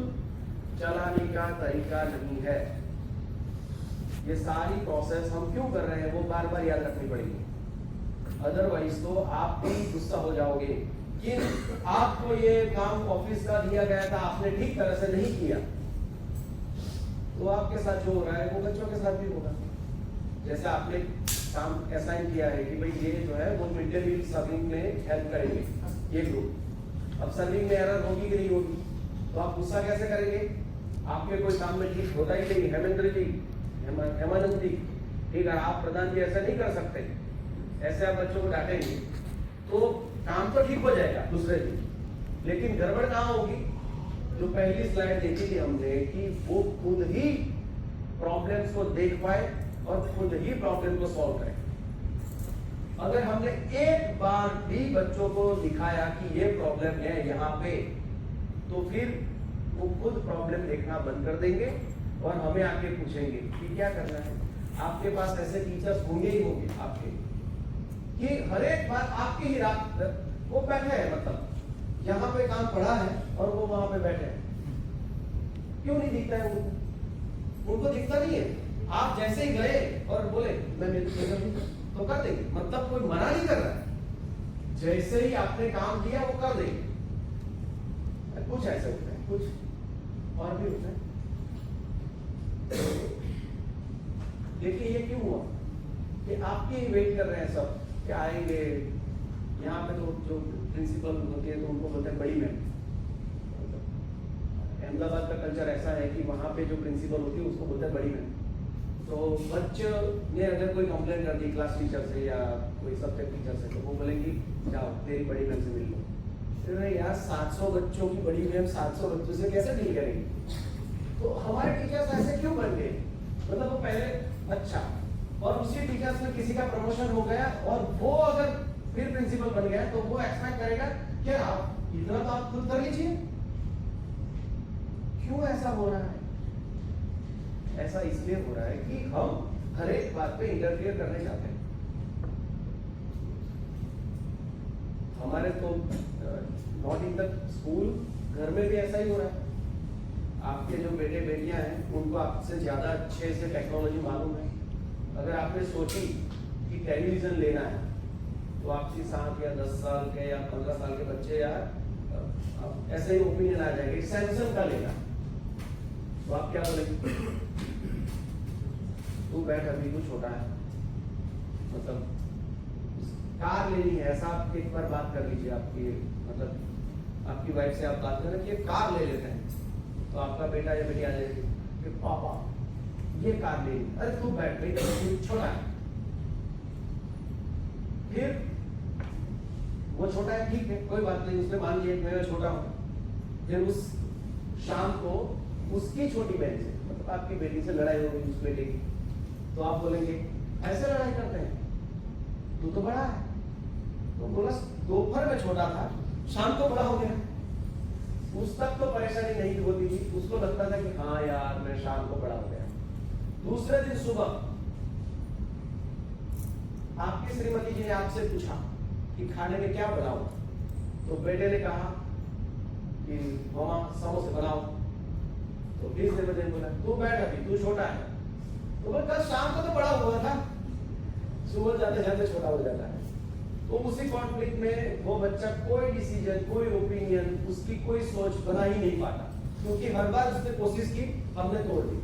चलाने का तरीका नहीं है। ये सारी प्रोसेस हम क्यों कर रहे हैं वो बार बार याद रखनी पड़ेगी, अदरवाइज तो आप भी गुस्सा हो जाओगे कि आपको ये काम ऑफिस का दिया गया था, आपने ठीक तरह से नहीं किया, तो आपके साथ जो हो रहा है वो बच्चों के साथ भी होगा। जैसे आपने काम असाइन किया है कि भाई ये जो है वो मिड डे मील सर्विंग में हेल्प करेंगे ये ग्रुप, अब सर्विंग में एरर होगी कि नहीं होगी, तो आप गुस्सा कैसे करेंगे? आपके कोई काम में ठीक होता ही नहीं, हेमेंद्र जी, हेमानंद जी, ठीक है, आप प्रधान जी ऐसा नहीं कर सकते, ऐसे आप बच्चों को डांटेंगे तो काम तो ठीक हो जाएगा दूसरे दिन, लेकिन गड़बड़ कहाँ होगी? जो पहली स्लाइड देखी थी हमने कि वो खुद ही प्रॉब्लम्स को देख पाए और खुद ही प्रॉब्लम को सॉल्व करें। अगर हमने एक बार भी बच्चों को दिखाया कि ये प्रॉब्लम है यहाँ पे, तो फिर वो खुद प्रॉब्लम देखना बंद कर देंगे और हमें आके पूछेंगे कि क्या करना है। आपके पास ऐसे टीचर्स होंगे ही होंगे आपके, कि हर एक बार आपके ही रात वो बैठे हैं, मतलब यहाँ पे काम पड़ा है और वो वहां पे बैठे हैं, क्यों नहीं दिखता है उनको दिखता नहीं है। आप जैसे ही गए और बोले मैं तो कर देंगे, मतलब कोई मना नहीं कर रहा है, जैसे ही आपने काम किया वो कर देंगे। कुछ ऐसे होता है, कुछ और भी होता है। देखिए ये क्यों हुआ कि आपके वेट कर रहे हैं सब कि आएंगे यहाँ पे, तो जो प्रिंसिपल होती है तो उनको बोलते हैं बड़ी मैम। अहमदाबाद का कल्चर ऐसा है कि वहाँ पे जो प्रिंसिपल होती है उसको बोलते हैं बड़ी मैम। तो बच्चे ने अगर कोई कंप्लेंट कर दी क्लास टीचर से या कोई सब्जेक्ट टीचर से, तो वो बोलेंगी जाओ तेरी बड़ी मैम से मिल लो। तो यार 700 बच्चों की बड़ी मैम 700 बच्चों से कैसे डील करेंगे? तो हमारे टीचर्स ऐसे क्यों बन गए? मतलब वो पहले अच्छा, और उसी टीचर्स में किसी का प्रमोशन हो गया और वो अगर फिर प्रिंसिपल बन गया तो वो एक्सपेक्ट करेगा कि आप इतना तो आप खुद कर लीजिए। क्यों ऐसा हो रहा है? ऐसा इसलिए हो रहा है कि हम हर एक बात पे इंटरफियर करने चाहते हैं। हमारे तो नॉट इन द स्कूल, घर में भी ऐसा ही हो रहा है। आपके जो बेटे बेटियां हैं उनको आपसे ज्यादा अच्छे से टेक्नोलॉजी मालूम है। अगर आपने सोची कि टेलीविजन लेना है तो आपसी 7 या 10 साल के या 15 साल के बच्चे या ऐसे ही ओपिनियन आ जाएगा सैमसंग का लेना, तो आप क्या बोलेंगे? तू बैठ, अभी तू छोटा है, मतलब कार लेनी है, ऐसा आप एक बार बात कर लीजिए आपकी मतलब आपकी वाइफ से आप बात करें कि कार ले लेते हैं, तो आपका बेटा या बेटी आ जाएगी कि पापा ये कार ले ली। अरे तू बैठ भाई, तू छोटा है। फिर वो छोटा है, ठीक है, कोई बात नहीं, उसने मान लिया मैं छोटा हूं। फिर उस शाम को उसकी छोटी बहन से मतलब आपकी बेटी से लड़ाई हो गई उस बेटे की, तो आप बोलेंगे ऐसे लड़ाई करते हैं, तू तो बड़ा है। तो बोला दोपहर में छोटा था, शाम को बड़ा हो गया। उस तक तो परेशानी नहीं होती थी, उसको लगता था कि हाँ यार मैं शाम को बड़ा हो गया। दूसरे दिन सुबह आपकी श्रीमती जी ने आपसे पूछा कि खाने में क्या बनाओ, तो बेटे ने कहा कि मामा समोसे बनाओ। तो तीसरे बजे बोला तू बैठ, अभी तू छोटा है। तो बोला कल शाम को तो बड़ा हुआ था, सुबह जाते जाते छोटा हो जाता है। तो उसी कॉन्फ्लिक्ट में वो बच्चा कोई डिसीजन, कोई ओपिनियन, उसकी कोई सोच बना ही नहीं पाता, क्योंकि हर बार उसने कोशिश की, हमने तोड़ दी।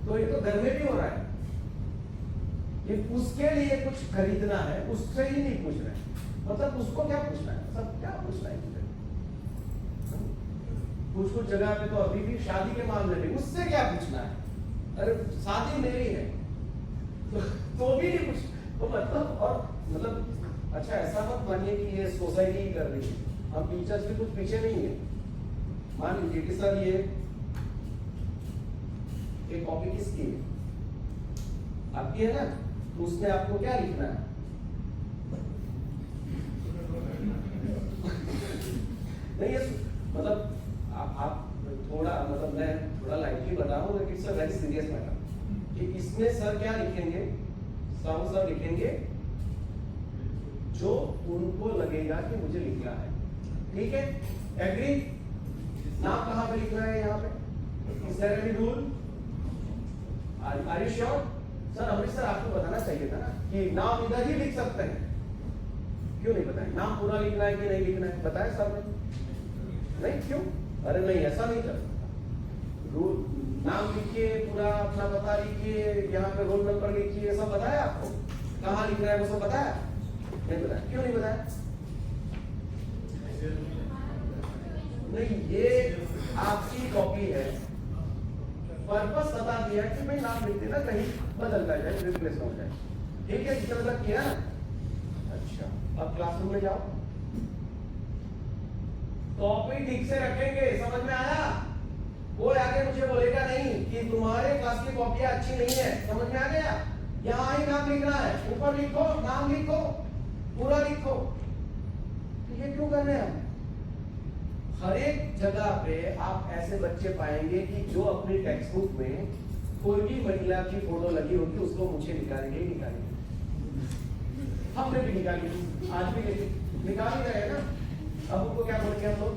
तो ये तो घर में भी हो रहा है कि उसके लिए कुछ खरीदना है, उससे ही नहीं पूछ रहे, मतलब उसको क्या पूछना है, सब क्या पूछना है तुझे? कुछ जगह पे तो अभी भी शादी के मामले में उससे क्या पूछना है? अरे शादी मेरी है तो भी नहीं पूछ। तो मतलब और मतलब अच्छा ऐसा मत मानिए कि ये सोसाइटी ही कर रही है, हम टीचर्स भी कुछ पीछे नहीं है। मान लीजिए कि सर ये कॉपी किसकी है? आपकी है ना, तो उसमें आपको क्या लिखना है? नहीं ये मतलब आप थोड़ा मतलब मैं थोड़ा लाइटली बता रहा हूँ, लेकिन it's a very serious matter कि इसमें सर क्या लिखेंगे? सर लिखेंगे जो उनको लगेगा कि मुझे लिखना है, ठीक है? एग्री? नाम कहाँ पे लिखना है यहाँ पे? Is there any rule? Are you sure? Sir Amritsar आपको बताना चाहिए था ना कि नाम इधर ही लिख सकते हैं, क्यों नहीं बताएं? नाम पूरा लिखना है कि नहीं लिखना है, बताएं सर ने? नहीं, क्यों? अरे नहीं ऐसा नहीं कर सकता। रूल नाम लिखिए, पूरा अपना पता लिखिए, यहाँ पे रोल नंबर लिखिए, सब बताया आपको? कहाँ लिखना है वो सब बताया? नहीं बताया, क्यों नहीं बताया? नहीं, ये आपकी कॉपी है, पर्पस बता दिया कि भाई नाम लिख देना, कहीं बदलता जाए, रिप्लेस हो जाए, ठीक है? जितना मतलब किया ना। अच्छा अब क्लासरूम में जाओ, कॉपी ठीक से रखेंगे, समझ में आया? कोई आगे मुझे बोलेगा नहीं कि तुम्हारे क्लास की कॉपियां अच्छी नहीं है, समझ में आ गया? यहाँ ही नाम लिखना है, ऊपर लिखो, नाम लिखो, पूरा लिखो। ये क्यों कर रहे हैं हम? हर एक जगह पे आप ऐसे बच्चे पाएंगे कि जो अपनी टेक्स्ट बुक में कोई भी महिला की फोटो लगी होगी उसको मुझे निकालेंगे ही निकालेंगे। हमने भी निकाली, आज भी निकाल ही रहे ना। अब उनको क्या बोलेंगे हम लोग?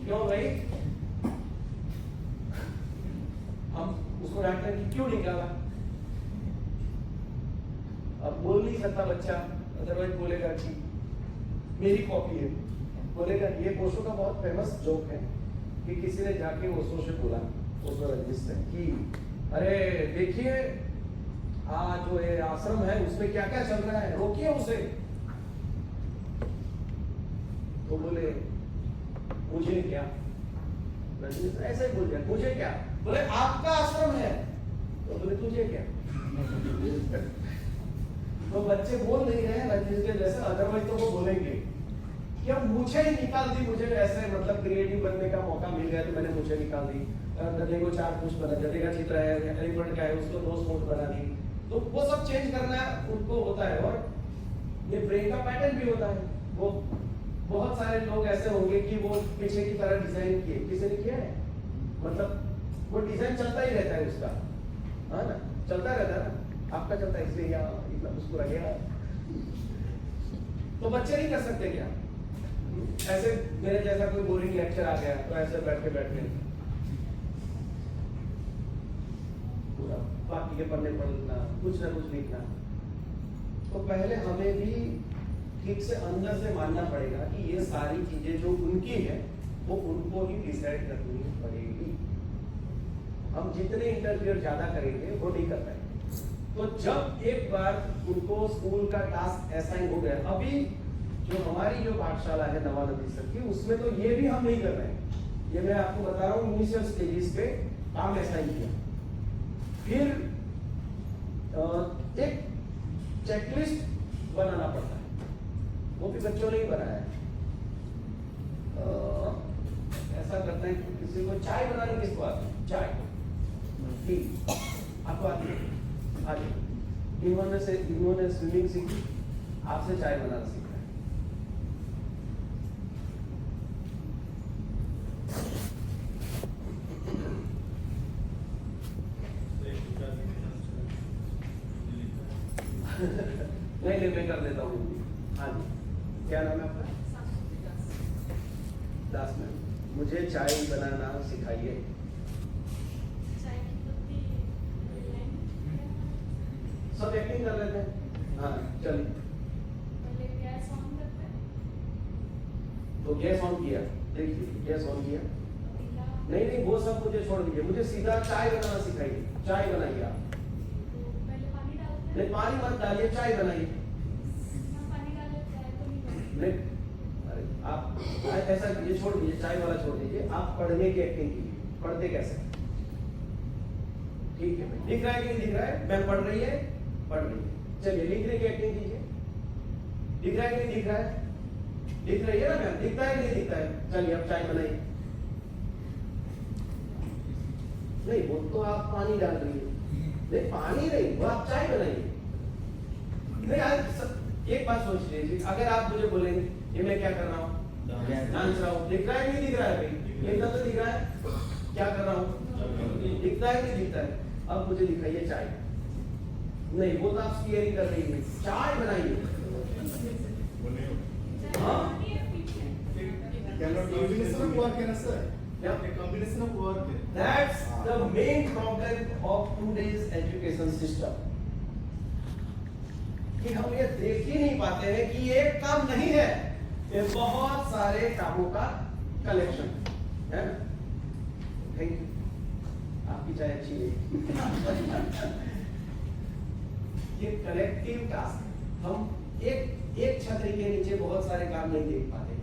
क्यों भाई? हम उसको डांटते हैं कि क्यों निकाला? अब बोल नहीं सकता बच्चा, अदरवाइज बोलेगा कि मेरी कॉपी है। बोलेगा, ये ओशो का बहुत फेमस जोक है कि किसी ने जाके ओशो से बोला, ओशो रजनीश से, कि अरे देखिए जो ये आश्रम है उसमें क्या क्या चल रहा है, रोकिए उसे। तो बोले मुझे क्या? रजनीश ऐसे ही बोल गया, मुझे क्या? बोले आपका आश्रम है। तो बोले तुझे क्या? तो बच्चे बोल नहीं रहे हैं रजनीश के जैसे, अदरवाइज तो वो बोलेंगे क्या मुझे ही निकाल दी, मुझे ऐसे मतलब क्रिएटिव बनने का मौका मिल गया तो मैंने मुझे निकाल दी। गधे को 4 पूंछ बना, गधे का चित्र है, एलिफेंट का है, उसको 2 सूंड बना दी। तो वो सब चेंज करना उनको होता है, और ये ब्रेन का पैटर्न भी होता है। वो बहुत सारे लोग ऐसे होंगे कि वो पीछे की तरह डिजाइन किए, किसी ने किया है? मतलब वो डिजाइन चलता ही रहता है उसका, हाँ ना, चलता रहता है ना, आपका चलता है इसलिए यहाँ इतना मुस्कुरा गया। तो बच्चे नहीं कर सकते क्या? ऐसे मेरे जैसा कोई बोरिंग लेक्चर आ गया तो ऐसे बैठ के पूरा बाकी के पन्ने पढ़ना, कुछ ना कुछ लिखना। तो पहले हमें भी ठीक से अंदर से मानना पड़ेगा कि ये सारी चीजें जो उनकी है वो उनको ही डिसाइड करनी पड़ेगी। हम जितने इंटरव्यू ज्यादा करेंगे वो नहीं कर पाएंगे। तो जब एक बार उनको स्कूल का टास्क असाइन हो गया, अभी जो हमारी जो पाठशाला है नवानंदी सर की, उसमें तो ये भी हम नहीं कर रहे हैं। ये मैं आपको बता रहा हूँ, इनिशियल स्टेजेस पे काम असाइन किया। फिर एक चेकलिस्ट बनाना पड़ता है, वो भी बच्चों ने ही बनाया है। ऐसा करते हैं कि किसी को चाय बनाने किसको आती है? चाय टी आपको आती है? आती। इन्होंने स्विमिंग सीखी, आपसे चाय बनाना सीखा है। नहीं मैं कर देता हूँ। हाँ जी, क्या नाम है आपका? दास मैम, मुझे चाय बनाना सिखाइए। सब एक्टिंग कर लेते हैं। हाँ चलिए। तो गैस ऑन किया, देखिए गैस ऑन किया। नहीं वो सब मुझे छोड़ दीजिए, मुझे सीधा चाय बनाना सिखाइए। चाय बनाइए आप। नहीं पानी मत डालिए, चाय बनाइए। नहीं अरे आप ऐसा ये छोड़ दीजिए, चाय वाला छोड़ दीजिए, आप पढ़ने की एक्टिंग कीजिए। पढ़ते कैसे? ठीक है, दिख रहा है कि नहीं दिख रहा है? मैम पढ़ रही है, पढ़ रही है। चलिए लिखने की एक्टिंग कीजिए। दिख रहा है कि नहीं दिख रहा है? दिख रही है ना मैम? दिखता है कि नहीं दिखता है? चलिए अब चाय बनाइए। नहीं वो तो आप पानी डाल रही है। नहीं पानी नहीं, वो आप चाय बनाइए। नहीं आज एक बात सोच लीजिए, अगर आप मुझे बोलेंगे ये मैं क्या कर रहा हूँ? डांस रहा हूँ। दिख रहा है कि नहीं दिख रहा है भाई? एकदम तो दिख रहा है। क्या कर रहा हूँ? दिखता है कि नहीं दिखता है? अब मुझे दिखाइए चाय। नहीं वो तो आप स्टीयरिंग कर रही है। चाय बनाइए। हाँ Combination of work है ना sir? Yeah. A combination of work है। That's the main problem of today's education system. कि हम ये देख ही नहीं पाते हैं कि ये एक काम नहीं है, ये बहुत सारे कामों का कलेक्शन है ना। थैंक यू, आपकी चाय अच्छी है। ये कलेक्टिव टास्क, हम एक छतरी के नीचे बहुत सारे काम नहीं देख पाते।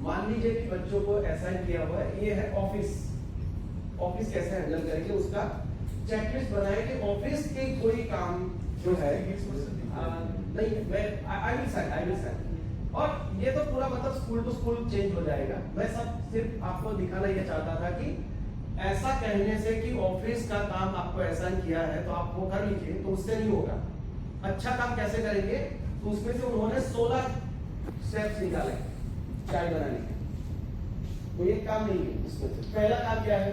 मान लीजिए कि बच्चों को असाइन किया हुआ है, ये है ऑफिस कैसे हैंडल करेंगे उसका चेकलिस्ट बनाए कि ऑफिस के कोई काम जो है नहीं मैं आई विल साइन। और ये तो पूरा मतलब स्कूल टू स्कूल चेंज हो जाएगा। मैं सब सिर्फ आपको दिखाना ये चाहता था कि ऐसा कहने से कि ऑफिस का काम आपको असाइन किया है तो आप वो कर लीजिए, तो उससे नहीं होगा। अच्छा काम कैसे करेंगे? तो उसमें से उन्होंने 16 स्टेप्स निकाले चाय बनाने के। तो ये काम नहीं है इसमें से। पहला काम क्या है?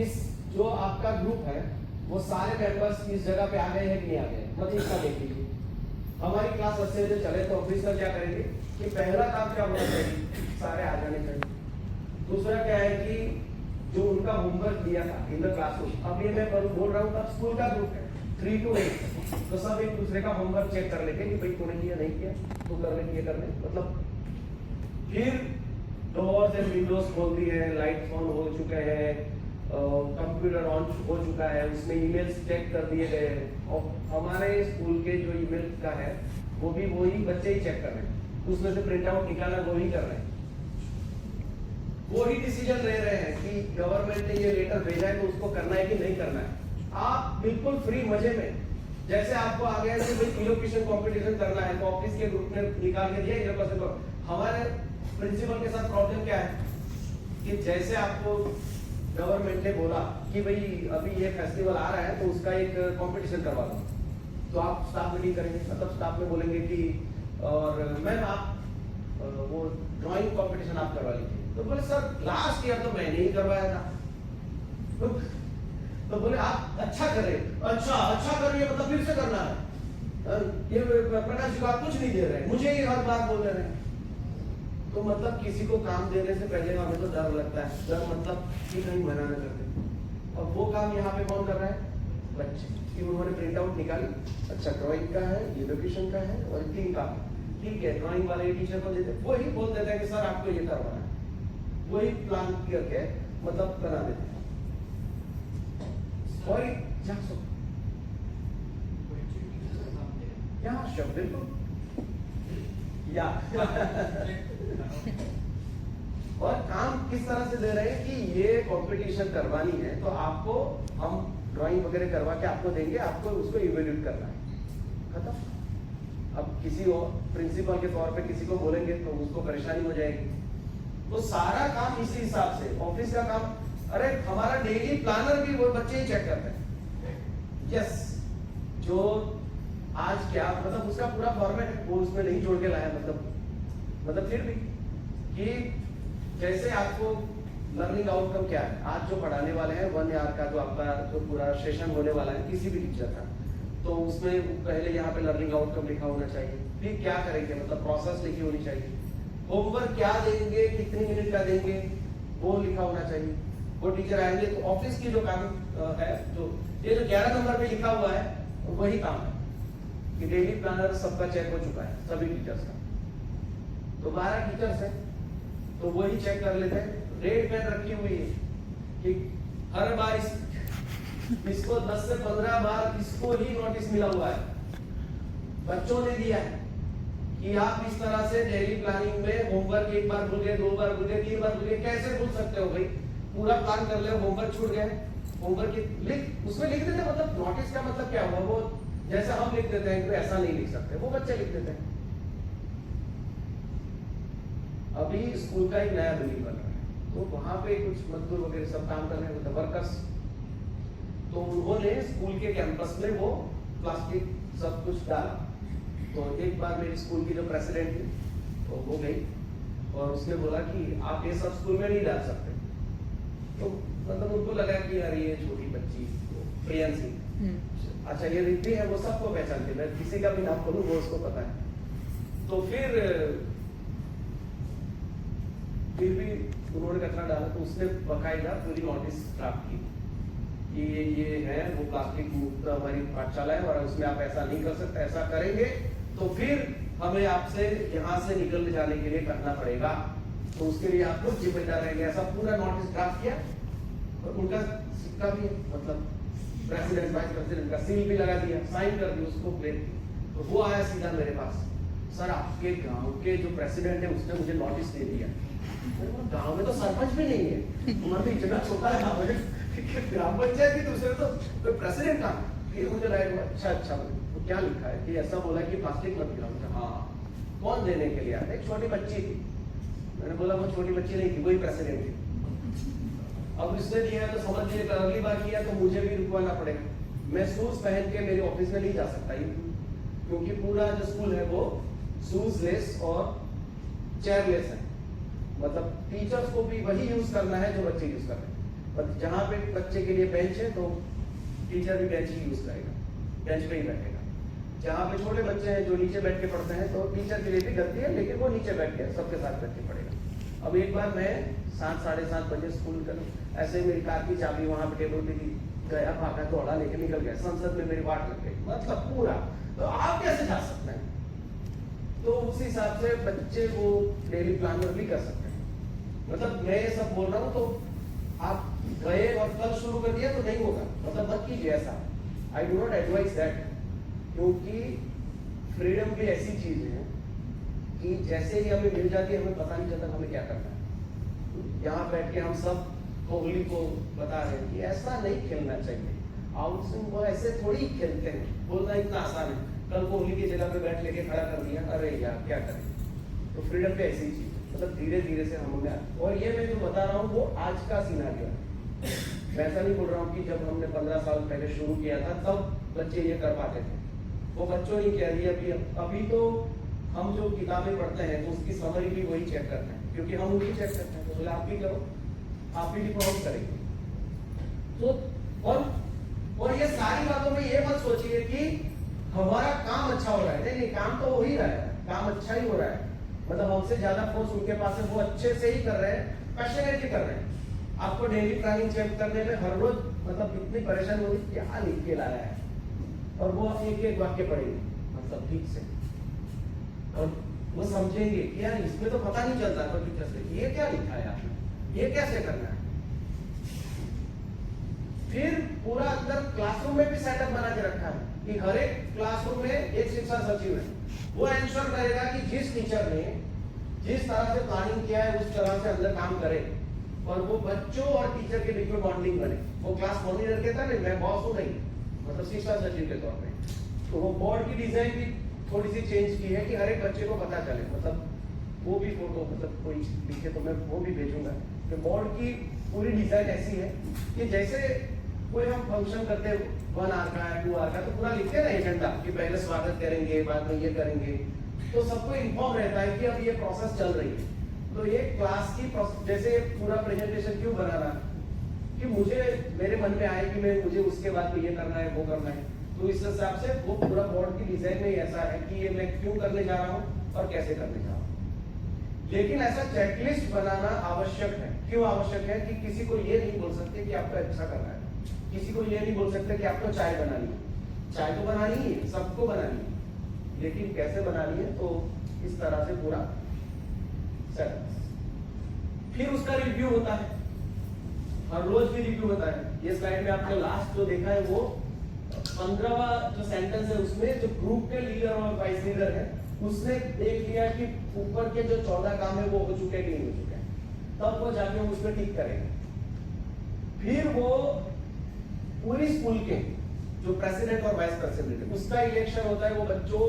इस जो आपका ग्रुप है वो सारे मेंबर्स इस जगह पे आ गए हैं कि नहीं आ गए? मतलब इसका देख लीजिए। हमारी क्लास अच्छे से चले तो ऑफिसर क्या करेंगे कि पहला काम क्या होना चाहिए? सारे आ जाने चाहिए। दूसरा क्या है कि जो उनका होमवर्क दिया था इन द क्लासरूम, अब ये मैं बोल रहा हूँ तब स्कूल का ग्रुप है 3 to 8, तो सब एक दूसरे का होमवर्क चेक कर लेंगे कि भाई तूने किया नहीं किया, तू कर ले किया कर ले। मतलब फिर डोर्स एंड विंडोज खोल दी है, लाइट्स ऑन हो चुके हैं, कंप्यूटर ऑन हो चुका है, उसमें ईमेल्स चेक कर दिए गए हैं। और हमारे स्कूल के जो ईमेल का है वो भी वही बच्चे ही चेक कर रहे हैं, उसमें से प्रिंट आउट निकालना वो ही कर रहे हैं। वो ही डिसीजन ले रहे हैं कि गवर्नमेंट ने ये लेटर भेजा है तो उसको करना है कि नहीं करना है। आप बिल्कुल फ्री मजे में, जैसे आपको आ गया कि भाई इलोक्यूशन कंपटीशन करना है तो ऑफिस के ग्रुप ने निकाल के दिया इलोक्यूशन। हमारे प्रिंसिपल के साथ प्रॉब्लम क्या है कि जैसे आपको गवर्नमेंट ने बोला कि भाई अभी ये फेस्टिवल आ रहा है तो उसका एक कंपटीशन करवा दो, तो आप स्टाफ मीटिंग करेंगे, मतलब स्टाफ में बोलेंगे कि और मैम आप वो ड्राइंग कंपटीशन आप करवा लीजिए। तो बोले सर लास्ट ईयर तो मैंने ही करवाया था, तो बोले आप अच्छा कर रहे हैं, अच्छा कर रही है मतलब फिर से करना है। ये प्रकाश जी को आप कुछ नहीं दे रहे, मुझे ही हर बात बोल रहे हैं। तो मतलब किसी को काम देने से पहले हमें तो डर लगता है, डर मतलब कि कहीं मना न कर दे। और वो काम यहाँ पे कौन कर रहा है? बच्चे। कि उन्होंने प्रिंट आउट निकाली, अच्छा ड्राइंग का है, एजुकेशन का है और 3 का, ठीक है, ड्राइंग वाले टीचर को देते, वही बोल देता है कि सर आपको ये करवाना है, वही प्लान करके मतलब बना देते हैं। और या शब्द बिल्कुल या और काम किस तरह से दे रहे हैं कि ये कंपटीशन करवानी है तो आपको हम ड्राइंग वगैरह करवा के आपको देंगे, आपको उसको इवेल्यूएट करना है, खत्म। अब किसी और प्रिंसिपल के तौर पे किसी को बोलेंगे तो उसको परेशानी हो जाएगी। तो सारा काम इसी हिसाब से, ऑफिस का काम, अरे हमारा डेली प्लानर भी वो बच्चे ही चेक करते हैं। यस, जो आज क्या मतलब उसका पूरा फॉर्मेट है, वो उसमें नहीं जोड़ के लाया, मतलब फिर भी कि जैसे आपको लर्निंग आउटकम क्या है, आज जो पढ़ाने वाले हैं 1 ईयर का जो आपका जो पूरा सेशन होने वाला है किसी भी टीचर का, तो उसमें पहले यहाँ पे लर्निंग आउटकम लिखा होना चाहिए, फिर क्या करेंगे मतलब प्रोसेस लिखी होनी चाहिए, होमवर्क क्या देंगे, कितने मिनट का देंगे वो लिखा होना चाहिए। वो टीचर आएंगे तो ऑफिस की जो काम है, जो ये जो 11 नंबर पे लिखा हुआ है वही काम है कि डेली प्लानर सबका चेक हो चुका है सभी टीचर्स का, तो 12 टीचर्स हैं तो वही चेक कर लेते हैं। रेड पेन रखी हुई है कि हर बार इसको 10 से 15 बार इसको ही नोटिस मिला हुआ है, बच्चों ने दिया है कि आप इस तरह से डेली प्लानिंग में होमवर्क 1 बार भूल गए, 2 बार भूल गए, 3 बार भूल गए, कैसे भूल सकते हो भाई? पूरा प्लान कर ले, होमवर्क छूट गए, होमवर्क लिख उसमें लिख देते, मतलब नोटिस का मतलब क्या हुआ? वो जैसे हम लिख देते हैं कि ऐसा नहीं लिख सकते, वो बच्चे लिख देते हैं। अभी स्कूल का एक नया बिल्डिंग बन रहा है तो वहां पे कुछ मजदूर वगैरह सब काम कर रहे हैं, वर्कर्स, तो उन्होंने स्कूल के कैंपस में वो प्लास्टिक सब कुछ डाला। तो एक बार मेरी स्कूल की जो प्रेसिडेंट थी तो वो गई और उसने बोला कि आप ये सब स्कूल में नहीं डाल सकते। तो मतलब उनको लगा कि यार ये छोटी बच्ची प्रियंसी, अच्छा ये रिद्धि है, वो सबको पहचानती है, मैं किसी का भी नाम बोलूं वो उसको पता है। तो फिर भी उन्होंने कचरा डाला तो उसने बकायदा पूरी नोटिस ड्राफ्ट की कि ये है वो प्लास्टिक मुक्त हमारी पाठशाला है और उसमें आप ऐसा नहीं कर सकते, ऐसा करेंगे तो फिर हमें आपसे यहाँ से निकल जाने के लिए करना पड़ेगा, तो उसके लिए आप खुद जिम्मेदार रहेंगे। ऐसा पूरा नोटिस ड्राफ्ट किया और उनका सिक्का भी मतलब प्रेसिडेंट वाइस प्रेसिडेंट का सील भी लगा दिया, साइन कर दी, उसको प्लेट की। तो वो आया सीधा मेरे पास, सर आपके गांव के जो प्रेसिडेंट है उसने मुझे नोटिस दे दिया। गांव में तो सरपंच भी नहीं है, तुम्हारा भी इतना छोटा है गांव में, ग्राम पंचायत की दूसरे तो प्रेसिडेंट का। फिर मुझे लगा अच्छा तो क्या लिखा है कि ऐसा बोला कि प्लास्टिक मत गिराओ। हाँ, कौन देने के लिए आया? एक छोटी बच्ची थी। मैंने बोला वो छोटी बच्ची नहीं थी, वही प्रेसिडेंट थी। अब इसने दिया है तो समझ लीजिए अगली बार किया तो मुझे भी रुकवाना पड़ेगा। मैं शूज पहन के मेरे ऑफिस में नहीं जा सकता क्योंकि पूरा जो स्कूल है वो शूज लेस और चेयरलेस है, मतलब टीचर्स को भी वही यूज करना है जो बच्चे यूज कर रहे हैं। पर जहाँ पे बच्चे के लिए बेंच है तो टीचर भी बेंच ही यूज करेगा, बेंच पे ही बैठेगा। जहाँ पे छोटे बच्चे हैं जो नीचे बैठ के पढ़ते हैं तो टीचर के लिए भी गलती है, लेकिन वो नीचे बैठ के सबके साथ बैठ के पढ़ेगा। अब एक बार मैं 7 साढ़े 7 बजे स्कूल कर ऐसे मेरी कार की चाबी वहां पे टेबल पे दी, गया भागा दौड़ा लेके निकल गया, संसद में मेरी वाट लग गई, मतलब पूरा। तो आप कैसे जा सकते हैं? तो उस हिसाब से बच्चे वो डेली प्लानर भी कर सकते हैं। मतलब मैं ये सब बोल रहा हूँ तो आप गए और कल शुरू कर दिया तो नहीं होगा, मतलब मत कीजिए ऐसा। I do not advise that, क्योंकि फ्रीडम भी ऐसी चीज है कि जैसे ही हमें मिल जाती है हमें पता नहीं चलता हमें क्या करना है। यहाँ बैठ के हम सब कोहली को बता रहे हैं कि ऐसा नहीं खेलना चाहिए, आउटस्विंग वो ऐसे थोड़ी खेलते हैं, बोलना इतना आसान है। कल कोहली की जगह पे बैठ लेके खड़ा कर दिया, अरे यार क्या करें। तो फ्रीडम पे ऐसी चीज, मतलब धीरे धीरे से हमें, और ये मैं जो बता रहा हूँ वो आज का सिनेरियो है। मैं ऐसा नहीं बोल रहा हूँ कि जब हमने 15 साल पहले शुरू किया था तब बच्चे ये कर पाते थे, वो बच्चों ने कह दिया। अभी तो हम जो किताबें पढ़ते हैं तो उसकी समरी भी वही चेक करते हैं, क्योंकि हम वही चेक करते हैं। तो बोले आप भी करो, आप भी प्रॉब्लम करेंगे। तो और ये सारी बातों में ये मत सोचिए कि हमारा काम अच्छा हो रहा है। नहीं, काम तो हो ही रहा है, काम अच्छा ही हो रहा है। मतलब हमसे ज्यादा फोर्स उनके पास है, वो अच्छे से ही कर रहे हैं, पैशनेटली कर रहे हैं। आपको डेली प्लानिंग चेक करने में हर रोज मतलब इतनी परेशानी होगी, क्या लिख के ला रहा है, और वो एक एक वाक्य पढ़ेंगे मतलब ठीक से, और वो समझेंगे कि यार इसमें तो पता नहीं चलता तो टीचर से ये क्या लिखा है आपने, ये कैसे करना है। फिर पूरा अंदर क्लासरूम में भी सेटअप बना के रखा है कि हर एक क्लासरूम में एक शिक्षा सचिव है। वो एंश्योर करेगा कि जिस टीचर ने जिस तरह से प्लानिंग किया है उस तरह से अंदर काम करे, और वो बच्चों और टीचर के बीच में बॉन्डिंग बने। वो क्लास मॉनिटर कहता है मैं बॉस हूं नहीं, मतलब शिक्षा सचिव के तौर पे। तो वो बोर्ड की डिजाइन भी थोड़ी सी चेंज की है कि हर एक बच्चे को पता चले, मतलब वो भी फोटो मतलब कोई लिखे तो मैं वो भी भेजूंगा कि बोर्ड की पूरी डिजाइन ऐसी है कि जैसे कोई हम फंक्शन करते 1 आवर का है 2 आवर का, तो पूरा लिखते ना एजेंडा कि पहले स्वागत करेंगे, बाद में ये करेंगे, तो सबको इन्फॉर्म रहता है कि अब ये प्रोसेस चल रही है। तो ये क्लास की जैसे पूरा प्रेजेंटेशन क्यों बनाना कि मुझे मेरे मन में आए कि मुझे उसके बाद में ये करना है वो करना है, तो इस हिसाब से वो पूरा बोर्ड की डिजाइन में ऐसा है कि ये मैं क्यों करने जा रहा हूँ और कैसे करने जा रहा हूँ। लेकिन ऐसा चेकलिस्ट बनाना आवश्यक है। क्यों आवश्यक है कि किसी को ये नहीं बोल सकते कि आपको अच्छा करना है, किसी को ये नहीं बोल सकते कि आपको चाय बनानी है। चाय तो बनानी ही है, सबको बनानी है, लेकिन कैसे बनानी है तो इस तरह से पूरा सेट। फिर उसका रिव्यू होता है, हर रोज भी रिव्यू होता है। ये स्लाइड में आपने लास्ट जो देखा है वो 15वां जो सेंटेंस है उसमें जो ग्रुप के लीडर और वाइस लीडर है उसने देख लिया कि ऊपर के जो 14 काम है वो हो चुके कि नहीं हो चुके, तब वो जाके उसमें टिक करेंगे। फिर वो पूरी स्कूल के जो प्रेसिडेंट और वाइस प्रेसिडेंट उसका इलेक्शन होता है। वो बच्चों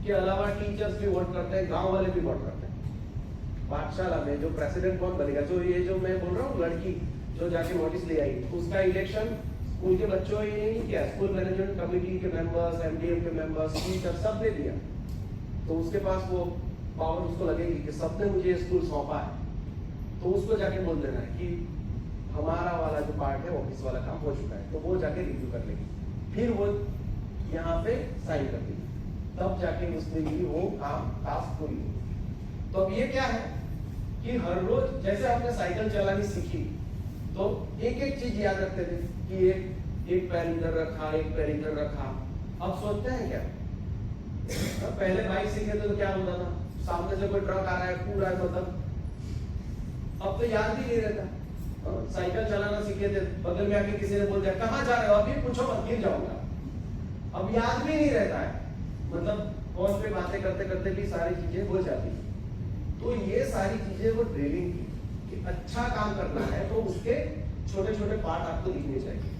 के अलावा टीचर्स भी वोट करते हैं, गांव वाले भी वोट करते हैं। पाठशाला में जो प्रेसिडेंट कौन बनेगा, जो ये जो मैं बोल रहा हूँ लड़की जो जाके नोटिस ले आई, उसका इलेक्शन स्कूल के बच्चों ही नहीं किया, स्कूल मैनेजमेंट कमेटी के मेंबर्स, एमडीएम के मेंबर्स, टीचर सब ने दिया। तो उसके पास वो पावर उसको लगेगी कि सबने मुझे ये स्कूल सौंपा है, तो उसको जाके बोल देना है कि हमारा वाला जो पार्ट है ऑफिस वाला काम हो चुका है, तो वो जाके रिव्यू कर लेगी, फिर वो यहाँ पे साइन कर देगी, तब जाके उसमें भी वो काम टास्क पूरी होगी। तो अब ये क्या है कि हर रोज जैसे आपने साइकिल चलानी सीखी तो एक एक चीज याद रखते थे कि एक पैर इधर रखा, एक पैर इधर रखा। अब सोचते हैं क्या, पहले बाइक सीखे थे तो क्या होता था, सामने से कोई ट्रक आ रहा है पूरा मतलब, अब तो याद भी नहीं रहता। साइकिल चलाना सीखे थे, बगल में आके किसी ने बोल दिया कहाँ जा रहे हो, अभी पूछो मत गिर जाऊंगा, अब याद भी नहीं रहता है। मतलब फोन पे बातें करते करते भी सारी चीजें हो जाती है। तो ये सारी चीजें वो ड्रिलिंग की कि अच्छा काम करना है तो उसके छोटे छोटे पार्ट आपको दिखने चाहिए।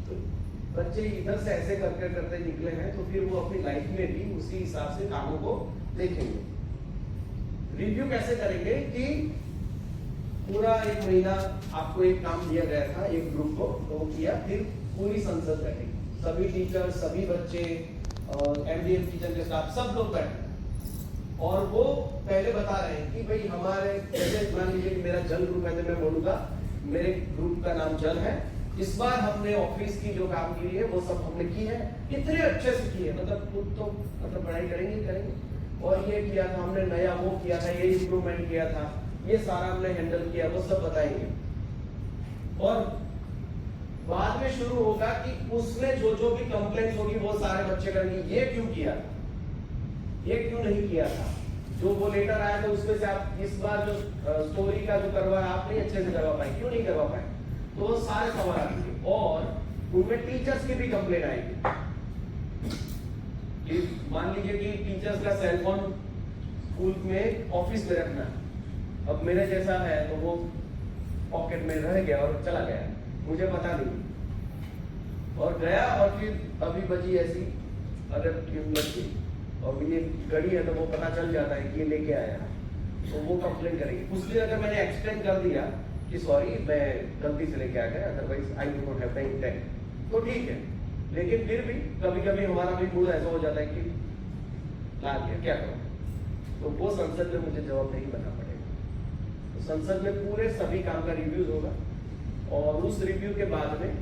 तो बच्चे इधर से ऐसे करते करते निकले हैं तो फिर वो अपनी लाइफ में भी उसी हिसाब से कामों को देखेंगे। रिव्यू कैसे करेंगे कि पूरा 1 महीना आपको एक काम दिया गया था एक ग्रुप को, तो किया, फिर पूरी संसद बैठेगी, सभी टीचर, सभी बच्चे, एमडीएम टीचर के साथ सब लोग बैठे और वो पहले बता रहे हैं कि भाई हमारे जैसे मान लीजिए कि मेरा जल ग्रुप है तो मैं बोलूंगा मेरे ग्रुप का नाम जल है, इस बार हमने ऑफिस की जो कामगिरी है वो सब हमने की है, इतने अच्छे से की है, मतलब खुद तो मतलब पढ़ाई करेंगे और ये किया था हमने, नया वो किया था, ये इंप्रूवमेंट किया था, ये सारा हमने हैंडल किया, वो सब बताएंगे। और बाद में शुरू होगा कि उसने जो जो भी कंप्लेंट होगी वो सारे बच्चे करेंगे, ये क्यों किया था, ये क्यों नहीं किया था, जो वो लेटर आया था उसमें से आप इस बार जो स्टोरी का जो करवाया आप नहीं अच्छे से करवा पाए, क्यों नहीं करवा पाए, तो वो सारे सवाल आएंगे। और उनमें टीचर्स की भी कंप्लेंट आएगी कि मान लीजिए कि टीचर्स का सेलफोन स्कूल में ऑफिस में रखना, अब मेरे जैसा है तो वो पॉकेट में रह गया और चला गया, मुझे पता नहीं, और गया और फिर अभी बची ऐसी अगर ट्यून लगी और ये घड़ी है तो वो पता चल जाता है कि ये लेके आया, तो वो कंप्लेंट करेगी। उस दिन अगर मैंने एक्सप्लेन कर दिया कि सॉरी मैं गलती से लेके आ गया, otherwise I do not have the intent, तो ठीक है। लेकिन फिर भी कभी कभी हमारा भी मूड ऐसा हो जाता है कि ला दिया क्या करो, तो वो संसद में मुझे जवाब नहीं बनना पड़ेगा। तो संसद में पूरे सभी काम का रिव्यूज होगा और उस रिव्यू के बाद में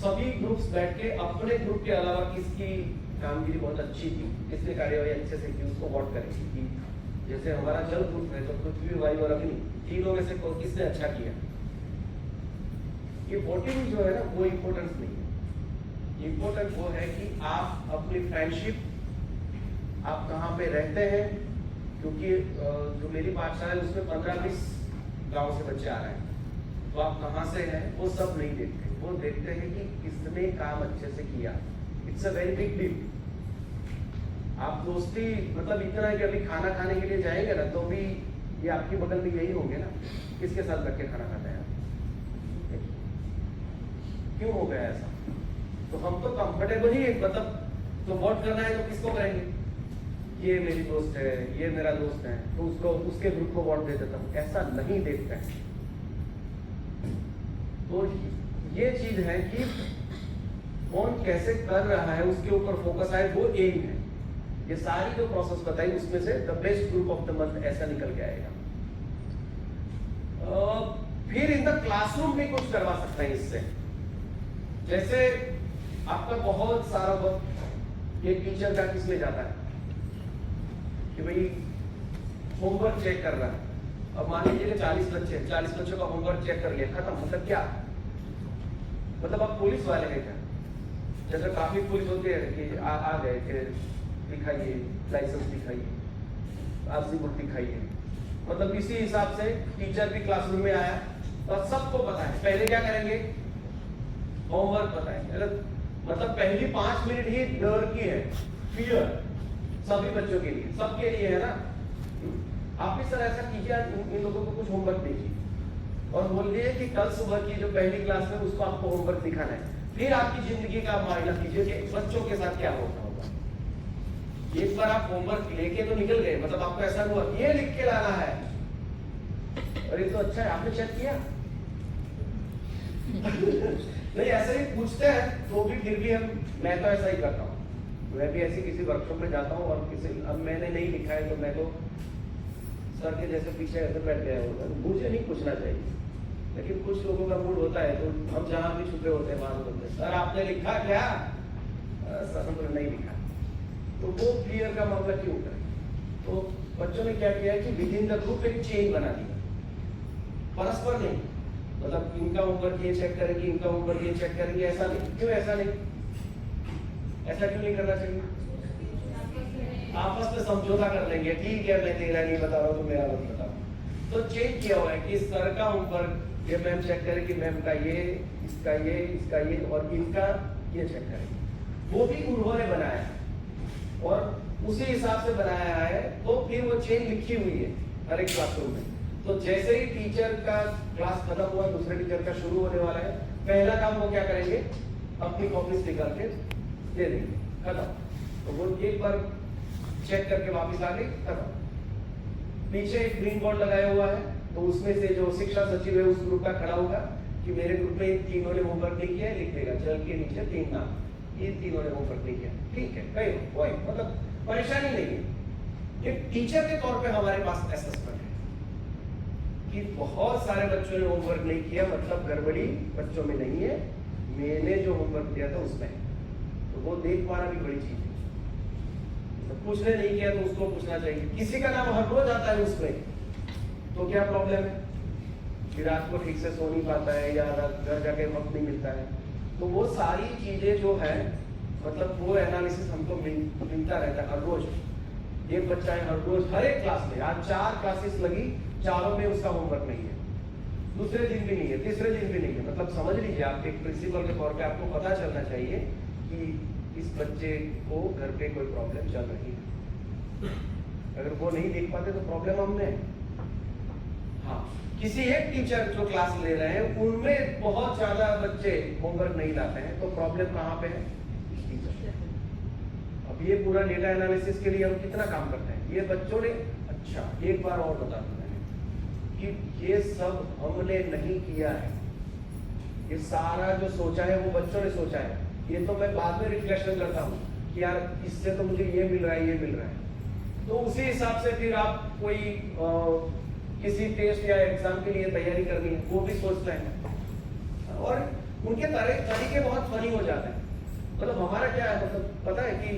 सभी ग्रुप्स बैठ के अपने ग्रुप के अलावा किसकी कामगिरी बहुत अच्छी थी, किसने कार्यवाही अच्छे से की, उसको वोट करेंगे कि जैसे हमारा जल ग्रुप है तो पृथ्वी, वायु और अग्नि, तीनों में से किसने अच्छा किया। ये वोटिंग जो है ना वो इम्पोर्टेंस नहीं है। इम्पोर्टेंट वो है कि आप अपनी फ्रेंडशिप, आप कहाँ पे रहते हैं, क्योंकि जो मेरी पाठशाला है उसमें 15-20 गांव से बच्चे आ रहे हैं, तो आप कहाँ से हैं वो सब नहीं देखते, वो देखते हैं कि किसने काम अच्छे से किया। It's a very big deal. आप दोस्ती मतलब इतना है कि अभी खाना खाने के लिए जाएंगे ना तो भी ये आपके बगल में यही होंगे ना, किसके साथ बैठ के खाना खाते हैं आप, क्यों हो गया ऐसा? तो हम तो कंफर्टेबल ही मतलब, तो वोट करना है तो किसको करेंगे, ये मेरी दोस्त है, ये मेरा दोस्त है, तो उसको उसके ग्रुप को वोट दे देता हूँ, ऐसा नहीं देखते हैं। तो ये चीज है कि कौन कैसे कर रहा है उसके ऊपर फोकस आए, वो एम है। ये सारी जो प्रोसेस बताई उसमें से the best group of the month ऐसा निकल के आएगा। फिर इन द क्लासरूम भी कुछ करवा सकते हैं इससे। जैसे आपका बहुत सारा वक्त एक टीचर का किसमें जाता है कि भाई होमवर्क चेक कर रहा है, अब मान लीजिए 40 बच्चों का होमवर्क चेक कर लिया, खत्म। मतलब क्या मतलब आप पुलिस वाले हैं क्या? जैसे काफी पुलिस होती है कि आ गए कि दिखाइए लाइसेंस, दिखाइए आरसी बुक, दिखाइए। मतलब इसी हिसाब से टीचर भी क्लासरूम में आया और सबको पता है, पहले क्या करेंगे, होमवर्क बताएंगे। मतलब पहली 5 मिनट ही डर की है, फियर सभी बच्चों के लिए, सबके लिए है ना। आप भी सर ऐसा कीजिए, इन लोगों को कुछ होमवर्क दीजिए और बोलिए कि कल सुबह की जो पहली क्लास में उसको आपको होमवर्क दिखाना है। फिर आपकी जिंदगी का मायना कीजिए कि बच्चों के साथ क्या होता होगा। एक बार आप होमवर्क लेके तो निकल गए, मतलब आपको ऐसा हुआ ये लिख के लाना है, और ये तो अच्छा है आपने चेक किया नहीं, ऐसे ही पूछते हैं तो भी फिर भी मैं तो ऐसा ही करता हूँ। मैं भी ऐसी किसी वर्कशॉप में जाता हूँ और किसी, अब मैंने नहीं लिखा है तो मैं तो सर के जैसे पीछे ऐसे बैठ गया होगा, मुझे नहीं पूछना चाहिए। लेकिन कुछ लोगों का मूड होता है तो हम जहाँ भी छुपे होते हैं वहां बोलते हैं सर आपने लिखा क्या? सर हमने नहीं लिखा। तो वो क्लियर का मामला क्यों करें? तो बच्चों ने क्या किया है कि विद इन द ग्रुप एक चेन बना दिया, परस्पर नहीं। मतलब इनका होमवर्क ये चेक करेंगे, इनका होमवर्क ये चेक करेंगे, ऐसा नहीं। क्यों ऐसा नहीं? ऐसा क्यों नहीं करना चाहिए? आपस में समझौता कर लेंगे, ठीक है मैं तेरा नहीं बता रहा हूँ तो मेरा मत बताओ। तो चेक किया हुआ है कि सर का होमवर्क ये मैम चेक करेगी, मैम का ये, इसका ये और इनका ये चेक करेगी। वो भी उन्होंने बनाया है और उसी हिसाब से बनाया है, तो फिर वो चेन लिखी हुई है हर एक क्लासरूम में। तो जैसे ही टीचर का क्लास खत्म हुआ, दूसरे टीचर का शुरू होने वाला है, पहला काम वो क्या करेंगे, अपनी कॉपीज निकाल के दे देंगे, खत्म। तो वो एक बार चेक करके वापस आ गई, खत्म। पीछे एक ग्रीन बोर्ड लगाया हुआ है, तो उसमें से जो शिक्षा सचिव है उस ग्रुप का खड़ा होगा कि मेरे ग्रुप में इन तीनों ने होमवर्क नहीं किया, लिख देगा जल के नीचे 3 नाम, ये तीनों ने होमवर्क नहीं किया, ठीक है, कोई मतलब परेशानी नहीं है। एक टीचर के तौर पे हमारे पास असेसमेंट है कि बहुत सारे बच्चों ने होमवर्क नहीं किया, मतलब गड़बड़ी बच्चों में नहीं है, मैंने जो होमवर्क दिया था उसमें। तो वो देख पाना भी बड़ी चीज है। तो कुछ ने नहीं किया तो उसको पूछना चाहिए। किसी का नाम हर रोज आता है उसमें, तो क्या प्रॉब्लम है कि रात को ठीक से सो नहीं पाता है या घर जाके वक्त नहीं मिलता है। तो वो सारी चीजें जो है, मतलब वो एनालिसिस हमको मिलता रहता है हर रोज। एक बच्चा है हर रोज, हर एक क्लास में, आज 4 क्लासेस लगी, चारों में उसका होमवर्क नहीं है, दूसरे दिन भी नहीं है, तीसरे दिन भी नहीं है। मतलब समझ लीजिए, आप एक प्रिंसिपल के तौर पे आपको पता चलना चाहिए कि इस बच्चे को घर पे कोई प्रॉब्लम चल रही है। अगर वो नहीं देख पाते तो प्रॉब्लम हमने। हाँ, किसी एक टीचर जो क्लास ले रहे हैं उनमें बहुत ज्यादा बच्चे होमवर्क नहीं लाते हैं, तो प्रॉब्लम कहाँ पे है? टीचर। अब ये पूरा डेटा एनालिसिस के लिए हम कितना काम करते हैं, ये बच्चों ने। अच्छा, एक बार और बता दूं कि ये सब हमने नहीं किया है, ये सारा जो सोचा है वो बच्चों ने सोचा है। ये तो मैं बाद में रिफ्लेक्शन करता हूँ कि यार इससे तो मुझे ये मिल रहा है, ये मिल रहा है। तो उसी हिसाब से फिर आप कोई किसी टेस्ट या एग्जाम के लिए तैयारी करनी है वो भी सोचता है। और उनके तरीके बहुत फनी हो जाते हैं। मतलब हमारा क्या है, मतलब पता है कि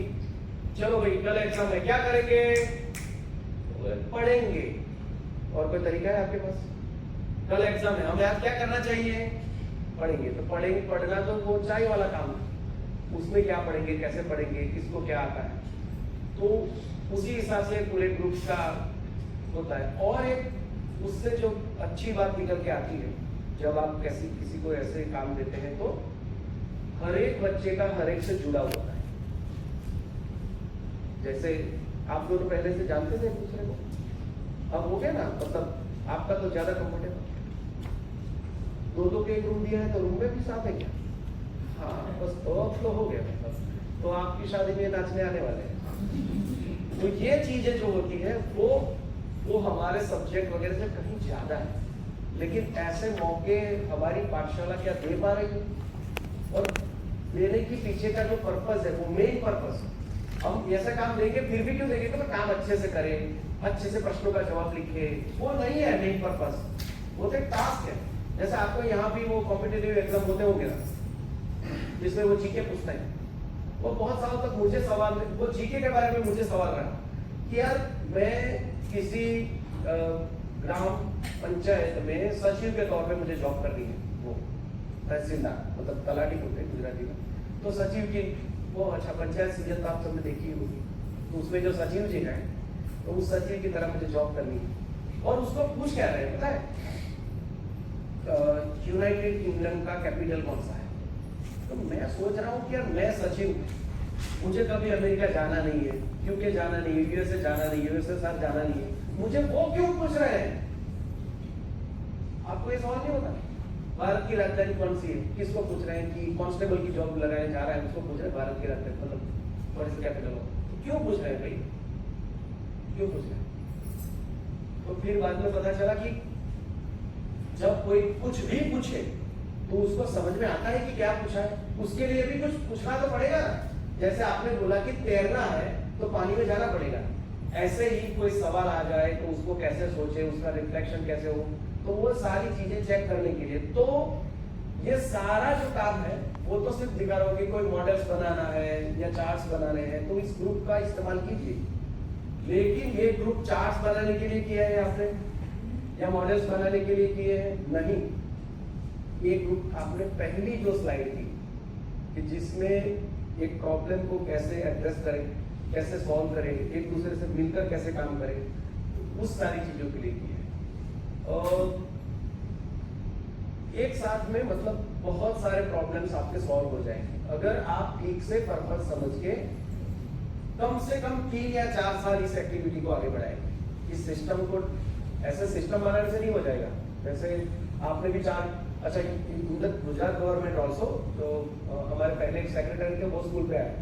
चलो भाई कल एग्जाम है, क्या करेंगे, पढ़ेंगे। और कोई तरीका है आपके पास? कल एग्जाम है, हमें आज क्या करना चाहिए, पढ़ेंगे। तो पढ़ेंगे, पढ़ना तो वो चाय वाला काम है, उसमें क्या पढ़ेंगे, कैसे पढ़ेंगे, किसको क्या आता है, तो उसी हिसाब से पूरे ग्रुप का होता है। और एक उससे जो अच्छी बात निकल के आती है, जब आप किसी को ऐसे काम देते हैं तो हर एक बच्चे का हर एक से जुड़ा होता है। जैसे आप दोनों पहले से जानते थे एक दूसरे को, अब हो गया ना, मतलब आपका तो ज्यादा कंफर्टेबल। दो के एक रूम दिया है तो रूम में भी साथ है क्या? हाँ, बस ओवरफ्लो हो गया मतलब। तो आपकी शादी में नाचने आने वाले हैं। तो ये चीजें जो होती है वो हमारे सब्जेक्ट वगैरह से कहीं ज्यादा है। लेकिन ऐसे मौके हमारी पाठशाला क्या दे पा रही है? और देने के पीछे का जो पर्पस है, वो मेन पर्पस, हम ऐसा काम देंगे फिर भी क्यों देंगे, तो काम अच्छे से करें, अच्छे से प्रश्नों का जवाब लिखे, वो नहीं है मेन पर्पस। वो तो एक टास्क है। जैसे आपको यहाँ भी वो कॉम्पिटिटिव एग्जाम होते होंगे ना, जिसमें वो जीके पूछते हैं, वो बहुत सालों तक मुझे सवाल, वो जीके के बारे में मुझे सवाल रहा कि यार मैं किसी ग्राम पंचायत में सचिव के तौर पे मुझे जॉब करनी है, वो तहसीलदार मतलब तलाटी बोलते हैं गुजराती में, तो सचिव की वो, अच्छा पंचायत सीजन तो आप सबने देखी होगी, तो उसमें जो सचिव जी हैं तो उस सचिव की तरह मुझे जॉब करनी है। और उसको पूछ क्या रहे पता है, यूनाइटेड किंगडम का कैपिटल कौन सा है? तो मैं सोच रहा हूँ कि यार मैं सचिव, मुझे कभी अमेरिका जाना नहीं है, यूके जाना नहीं है, यूएसए जाना नहीं है, यूएसएसआर जाना नहीं है, मुझे वो क्यों पूछ रहे हैं? आपको ये सवाल नहीं होता? भारत की राजधानी कौन सी है, किसको पूछ रहे हैं कि कांस्टेबल की जॉब लगाने जा रहा है, उसको पूछ रहे हैं भारत की राजधानी मतलब व्हाट इज कैपिटल ऑफ, क्यों पूछ रहे हैं भाई, क्यों पूछ रहे हैं? तो फिर बाद में पता चला कि जब कोई कुछ भी पूछे तो उसको समझ में आता है कि क्या पूछा है, उसके लिए भी कुछ पूछना तो पड़ेगा ना। जैसे आपने बोला कि तैरना है तो पानी में जाना पड़ेगा, ऐसे ही कोई सवाल आ जाए तो उसको कैसे सोचे, उसका रिफ्लेक्शन कैसे हो, तो वो सारी चीजें चेक करने के लिए, तो ये सारा जो काम है वो तो सिर्फ दिखा रहा हो कि कोई मॉडल्स बनाना है या चार्ट्स बनाने हैं, तो इस ग्रुप का इस्तेमाल कीजिए। लेकिन ये ग्रुप चार्ट्स बनाने के लिए किया है आपने या मॉडल्स बनाने के लिए किए हैं? नहीं। ये ग्रुप आपने पहली जो स्लाइड थी कि जिसमें एक प्रॉब्लम को कैसे एड्रेस करें, कैसे सॉल्व करें, एक दूसरे से मिलकर कैसे काम करें, उस सारी चीजों के लिए किए हैं। और एक साथ में मतलब बहुत सारे प्रॉब्लम्स आपके सॉल्व हो जाएंगे अगर आप ठीक से पर्पस समझ के कम से कम 3 या 4 साल इस एक्टिविटी को आगे बढ़ाएंगे। इस सिस्टम को ऐसा सिस्टम बनाने से नहीं हो जाएगा। जैसे आपने भी अच्छा गुजरात गवर्नमेंट ऑल्सो, तो हमारे पहले एक सेक्रेटरी थे, वो स्कूल पे आए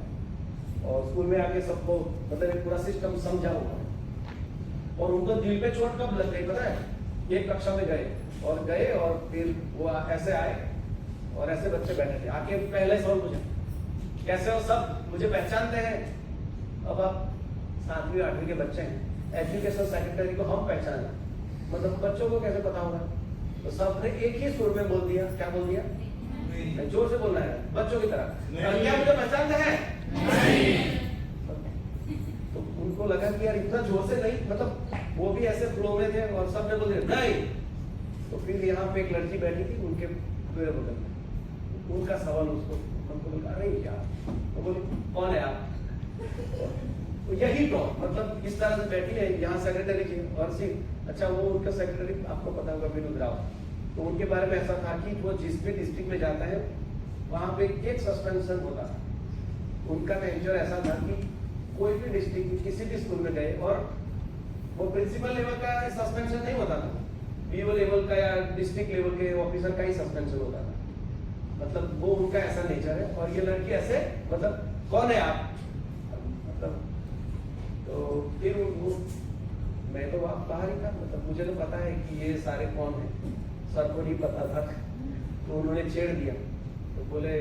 और स्कूल में आके सबको मतलब एक पूरा सिस्टम समझा हुआ, और उनको दिल पे चोट कब लग गई पता है? एक कक्षा में गए और फिर वो ऐसे आए और ऐसे बच्चे बैठे थे, आके पहले सवाल पूछा कैसे हो सब, मुझे पहचानते हैं? अब आप 7वीं 8वीं के बच्चे हैं, एजुकेशन सेक्रेटरी को हम पहचाना, मतलब बच्चों को कैसे पता होगा? तो सबने एक ही सुर में बोल दिया, क्या बोल दिया? जोर से बोलना है बच्चों की तरह, क्या मुझे पहचानते हैं? तो उनको लगा कि यार इतना जोर से नहीं, मतलब वो भी ऐसे फ्लो में थे और सबने बोल दिया नहीं। तो फिर यहाँ पे एक लड़की बैठी थी उनके पूरे बगल में, उनका सवाल उनको बोला अरे यार, तो बोले कौन है आप? तो यही टॉप मतलब इस तरह से बैठी है यहाँ सेक्रेटरी जी और सी, अच्छा वो उनका सेक्रेटरी आपको पता होगा विनोद राव, तो उनके बारे में ऐसा था कि वो जिस भी डिस्ट्रिक्ट में जाता है वहाँ पे एक सस्पेंशन होता था। उनका नेचर ऐसा था कि कोई भी डिस्ट्रिक्ट किसी भी स्कूल में गए और वो प्रिंसिपल लेवल का सस्पेंशन नहीं होता था, बीओ लेवल का या डिस्ट्रिक्ट लेवल के ऑफिसर का ही सस्पेंशन होता था। मतलब वो उनका ऐसा नेचर है। और ये लड़की ऐसे मतलब कौन है आप, मतलब तो फिर मैं तो वहाँ बाहर ही था, मतलब मुझे तो पता है कि ये सारे कौन है, सर को नहीं पता था, तो उन्होंने छेड़ दिया। तो बोले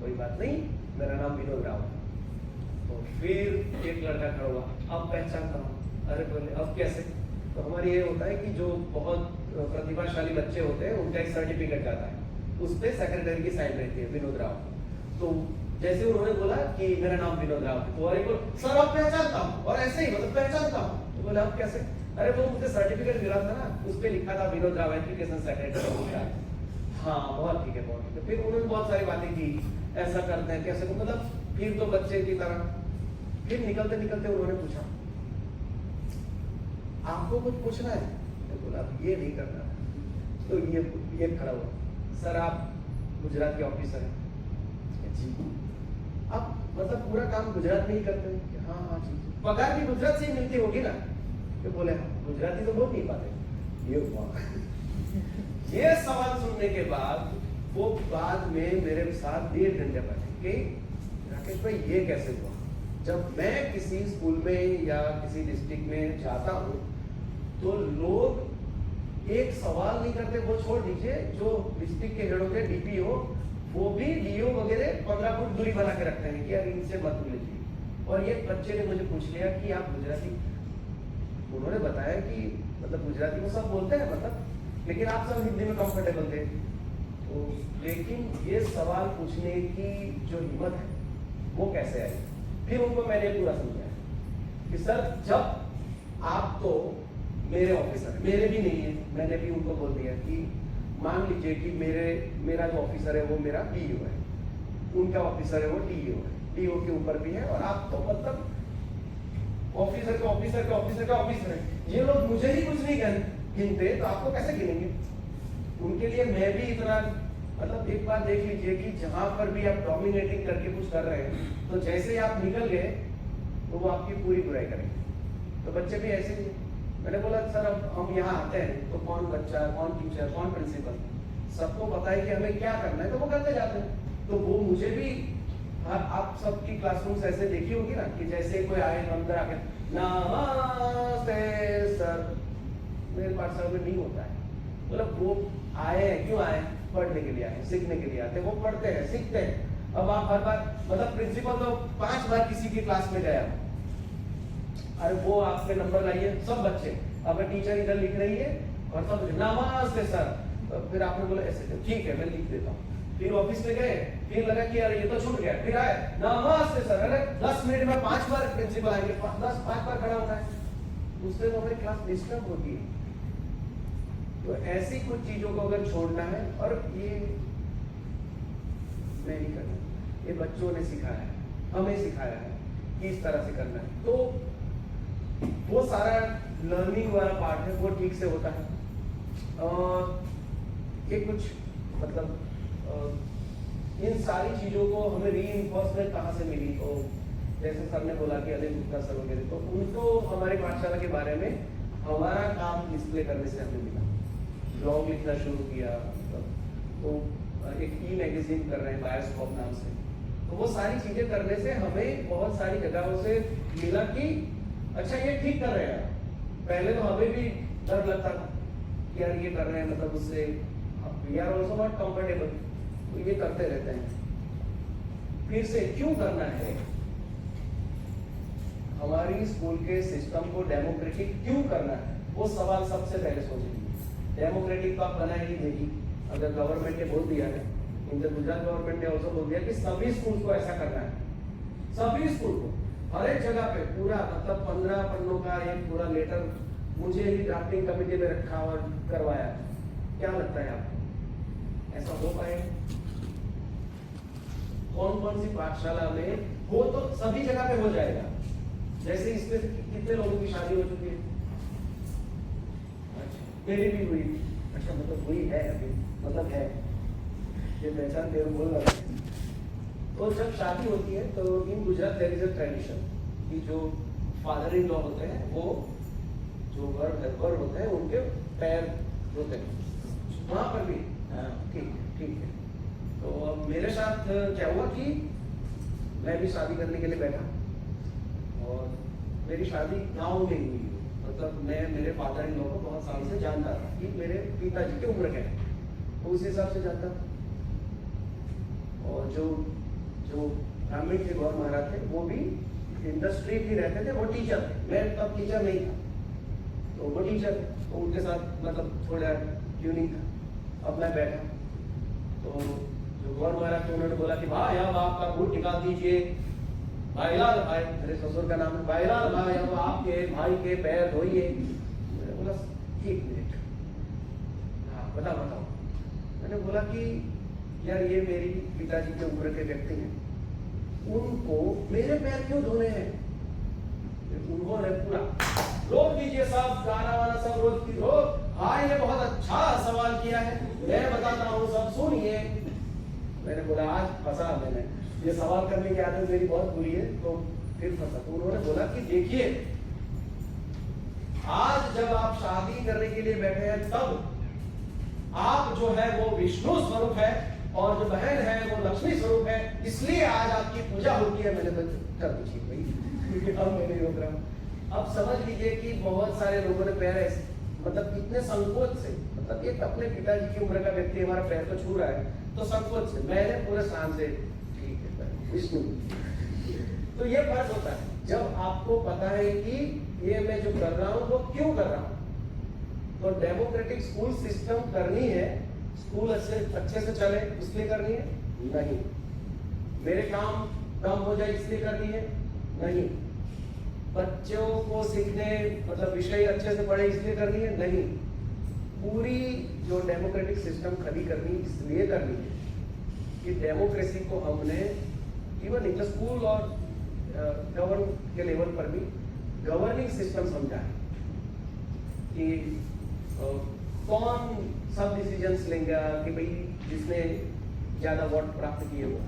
कोई बात नहीं, मेरा नाम विनोद राव। तो फिर एक लड़का खड़ा हुआ, अब पहचानता हूँ। अरे बोले अब कैसे? तो हमारी ये होता है कि जो बहुत प्रतिभाशाली बच्चे होते हैं उनका एक सर्टिफिकेट जाता है, उस पे सेक्रेटरी की साइन रहती है विनोद राव। तो जैसे उन्होंने बोला कि मेरा नाम विनोद राव है, तो बोल सर आप पहचानता हूँ, और ऐसे ही मतलब पहचानता हूँ। तो बोले आप कैसे? अरे वो मुझे सर्टिफिकेट मिला था ना, उस पे लिखा था विनोद राव एजुकेशन सेक्रेटरी। हाँ बहुत ठीक है, बहुत ठीक है। फिर उन्होंने बहुत सारी बातें की, ऐसा करते हैं कैसे, मतलब फिर तो बच्चे की तरह। फिर निकलते निकलते उन्होंने पूछा आपको कुछ पूछना है? तो बोला ये नहीं करना। तो ये खड़ा हुआ, सर आप गुजरात के ऑफिसर हैं? जी। आप मतलब पूरा काम गुजरात में ही करते हैं? हाँ हाँ जी। पगार भी गुजरात से ही मिलती होगी ना? तो बोले गुजराती तो बोल नहीं पाते। ये हुआ। ये सवाल सुनने के बाद वो बाद में मेरे साथ 1.5 घंटे बैठे कि राकेश भाई ये कैसे हुआ? जब मैं किसी स्कूल में या किसी डिस्ट्रिक्ट में जाता हूँ तो लोग एक सवाल नहीं करते, वो छोड़ दीजिए, जो डिस्ट्रिक्ट के हेड होते हैं डीपीओ, वो भी डीओ वगैरह 15 फुट दूरी बना के रखते हैं कि यार इनसे मत मिलिए। और एक बच्चे ने मुझे पूछ लिया कि आप गुजराती, उन्होंने बताया कि मतलब गुजराती में सब बोलते हैं मतलब, लेकिन आप सब हिंदी में कंफर्टेबल थे। तो लेकिन ये सवाल पूछने की जो हिम्मत है वो कैसे आई? फिर उनको मैंने पूरा समझाया कि सर जब आप तो मेरे ऑफिसर, मेरे भी नहीं है, मैंने भी उनको बोल दिया कि मान लीजिए कि मेरा जो ऑफिसर है वो मेरा डीओ है, उनका ऑफिसर है वो डीओ है, डीओ के ऊपर भी है, और आप तो मतलब ऑफिसर का ऑफिसर का ऑफिसर का ऑफिसर है। ये लोग मुझे ही कुछ नहीं गिनते तो आपको कैसे गिनेंगे? उनके लिए मैं भी इतना, मतलब एक बार देख लीजिए कि जहां पर भी आप डोमिनेटिंग करके कुछ कर रहे हैं तो जैसे ही आप निकल गए तो वो आपकी पूरी बुराई करेंगे। तो बच्चे भी ऐसे ही। मैंने बोला सर अब हम यहाँ आते हैं तो कौन बच्चा, कौन टीचर, कौन प्रिंसिपल, सबको पता है कि हमें क्या करना है, तो वो करते जाते हैं। तो वो मुझे भी, आप सबकी क्लासरूम्स ऐसे देखी होगी ना कि जैसे कोई आए अंदर आके नमस्ते सर, मेरे पाठशाला में नहीं होता है। मतलब वो आए हैं, क्यों आए? पढ़ने के लिए आए, सीखने के लिए आते हैं, वो पढ़ते हैं, सीखते हैं। अब आप हर बार, मतलब प्रिंसिपल तो 5 बार किसी की क्लास में गया, अरे वो आप पे नंबर लाइए, सब बच्चे, अब टीचर इधर लिख रही है और सब नमस्ते सर, तो फिर आपने बोला ऐसे ठीक है मैं लिख देता हूँ। फिर ऑफिस में गए, फिर लगा कि यार ये तो छूट गया, फिर आए नमस्ते सर, अरे 10 मिनट में 5 बार प्रिंसिपल आएंगे, 5 बार खड़ा होता है, उससे तो हमारी क्लास डिस्टर्ब होती है। तो ऐसी कुछ चीजों को अगर छोड़ना है, और ये मैं नहीं करना, ये बच्चों ने सिखाया है, हमें सिखाया है कि इस तरह से करना है, तो वो सारा लर्निंग वाला पार्ट है वो ठीक से होता है। ये कुछ मतलब इन सारी चीजों को हमें रीइंफोर्समेंट कहाँ से मिली? तो जैसे सर ने बोला कि अजय गुप्ता सर वगैरह, तो उनको हमारी पाठशाला के बारे में हमारा काम डिस्प्ले करने से हमें मिला, ब्लॉग लिखना शुरू किया, तो एक ई मैगजीन कर रहे हैं बायोस्कोप नाम से, तो वो सारी चीजें करने से हमें बहुत सारी जगहों से मिला कि अच्छा ये ठीक कर रहे हैं। पहले तो हमें भी डर लगता था कि यार ये कर रहे हैं, मतलब उससे we are also not comfortable, तो ये करते रहते हैं। फिर से क्यों करना है? हमारी स्कूल के सिस्टम को डेमोक्रेटिक क्यों करना है, वो सवाल सबसे पहले सोचेंगे। डेमोक्रेटिक तो आप बना ही देगी, अगर गवर्नमेंट ने बोल दिया है, इंटर गुजरात गवर्नमेंट ने ऑल्सो बोल दिया कि सभी स्कूल को ऐसा करना है, सभी स्कूल को हर एक जगह पे पूरा, मतलब 15 पन्नों का एक पूरा लेटर मुझे ही ड्राफ्टिंग कमेटी में रखा और करवाया। क्या लगता है आपको ऐसा हो पाएगा? कौन कौन सी पाठशाला में हो? तो सभी जगह पे हो जाएगा। जैसे इसमें कितने लोगों की शादी हो चुकी है? अच्छा, मेरी भी हुई। अच्छा, मतलब हुई है अभी, मतलब है, ये पहचान देर बोल रहा है। तो जब शादी होती है तो in Gujarat there is a tradition कि जो फादर इन लॉ होते हैं वो जो वर होते हैं उनके पैर धोते हैं वहां पर भी। ठीक है। तो अब मेरे साथ क्या हुआ कि मैं भी शादी करने के लिए बैठा, और मेरी शादी गांव में हुई, मतलब मैं मेरे फादर इन लॉ को बहुत साल से जानता था कि मेरे पिताजी की उम्र क्या है, तो उस हिसाब से जानता था। और जो ब्राह्मण के गौर महाराज थे वो भी इंडस्ट्री भी रहते थे, वो टीचर थे, मैं तब टीचर नहीं था। तो वो टीचर, तो उनके साथ मतलब थोड़ा ट्यूनिंग था। अब मैं बैठा तो जो गौर महाराज थे उन्होंने बोला कि भाई अब आपका गुड़ निकाल दीजिए। भाईलाल भाई, मेरे ससुर का नाम है भाईलाल भाई, अब आपके भाई के पैर धोइए। मैंने बोला 1 मिनट, हाँ बताओ। मैंने बोला कि यार ये मेरी पिताजी के उम्र के व्यक्ति हैं, उनको मेरे पैर क्यों धोने हैं? उन्होंने पूरा रोक दीजिए सब गाना वाना सब रोज भाई ने बहुत अच्छा सवाल किया है, मैं बताता हूँ सब सुनिए। मैंने बोला आज फंसा मैंने, ये सवाल करने की आदत मेरी बहुत बुरी है, तो फिर फंसा। तो उन्होंने बोला कि देखिए आज जब आप शादी करने के लिए बैठे हैं तब आप जो है वो विष्णु स्वरूप है और जो बहन है वो लक्ष्मी स्वरूप है, इसलिए आज आपकी पूजा होती है। मैंने तो कर दी भाई, क्योंकि अब मैं नहीं रोक रहा हूँ। अब समझ लीजिए कि बहुत सारे लोगों ने पैर ऐसे मतलब इतने संकोच से, मतलब एक अपने पिताजी की उम्र का व्यक्ति हमारा पैर को छू रहा है तो संकोच से, मैंने पूरे शान से ठीक है विष्णु। तो ये फर्क होता है जब आपको पता है कि ये मैं जो कर रहा हूँ वो क्यों कर रहा हूँ। तो डेमोक्रेटिक स्कूल सिस्टम करनी है, स्कूल अच्छे से चले इसलिए करनी है नहीं, मेरे काम कम हो जाए इसलिए करनी है नहीं, बच्चों को सीखने मतलब विषय अच्छे से पढ़े इसलिए करनी है नहीं। पूरी जो डेमोक्रेटिक सिस्टम खड़ी करनी इसलिए करनी है कि डेमोक्रेसी को हमने इवन इन द स्कूल और गवर्न के लेवल पर भी गवर्निंग सिस्टम समझा है कि कौन सब डिसीजंस लेंगे कि भाई जिसने ज्यादा वोट प्राप्त किए हो,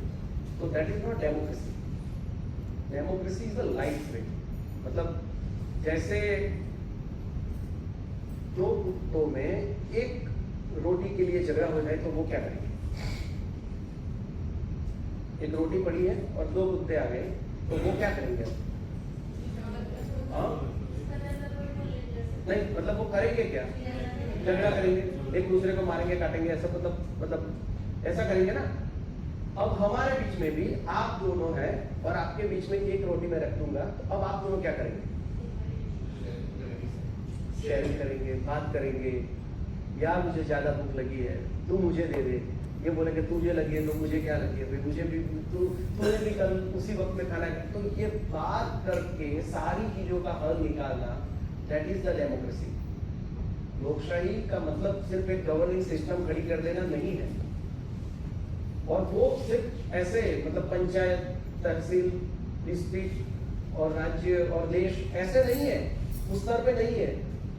तो that is not democracy. Democracy is the life way, मतलब जैसे 2 कुत्तों में एक रोटी के लिए झगड़ा हो जाए तो वो क्या करेंगे? एक रोटी पड़ी है और 2 कुत्ते आ गए तो वो क्या करेंगे? हाँ नहीं, मतलब वो करेंगे क्या? झगड़ा करेंगे, एक दूसरे को मारेंगे काटेंगे, ऐसा मतलब ऐसा करेंगे ना। अब हमारे बीच में भी आप दोनों हैं और आपके बीच में एक रोटी मैं रख दूंगा, तो अब आप दोनों क्या करेंगे? शेयरिंग करेंगे, बात करेंगे, यार मुझे ज्यादा भूख लगी है तू मुझे दे दे, ये बोलेंगे तुझे लगी है तो मुझे क्या लगी है, मुझे भी तूने भी कल उसी वक्त में खाना है। तो ये बात करके सारी चीजों का हल निकालना, दैट इज द डेमोक्रेसी। लोकशाही का मतलब सिर्फ एक गवर्निंग सिस्टम खड़ी कर देना नहीं है, और वो सिर्फ ऐसे मतलब पंचायत, तहसील, डिस्ट्रिक्ट और राज्य और देश ऐसे नहीं है, उस स्तर पे नहीं है।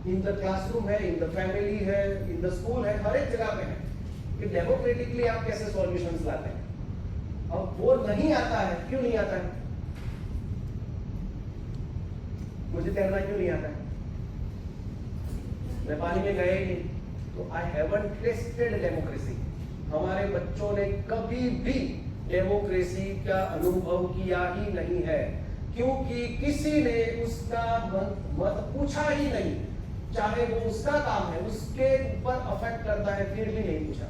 इन द क्लासरूम है, इन द फैमिली है, इन द स्कूल है, हर एक जगह पे है कि डेमोक्रेटिकली आप कैसे सॉल्यूशंस लाते हैं। अब वो नहीं आता है, क्यों नहीं आता है? मुझे तैरना क्यों नहीं आता है? मैं पानी में गया ही नहीं, तो आई हैवंट टेस्टेड डेमोक्रेसी। हमारे बच्चों ने कभी भी डेमोक्रेसी का अनुभव किया ही नहीं है, क्योंकि किसी ने उसका मत पूछा ही नहीं। चाहे वो उसका काम है, उसके ऊपर अफेक्ट करता है, फिर भी नहीं पूछा।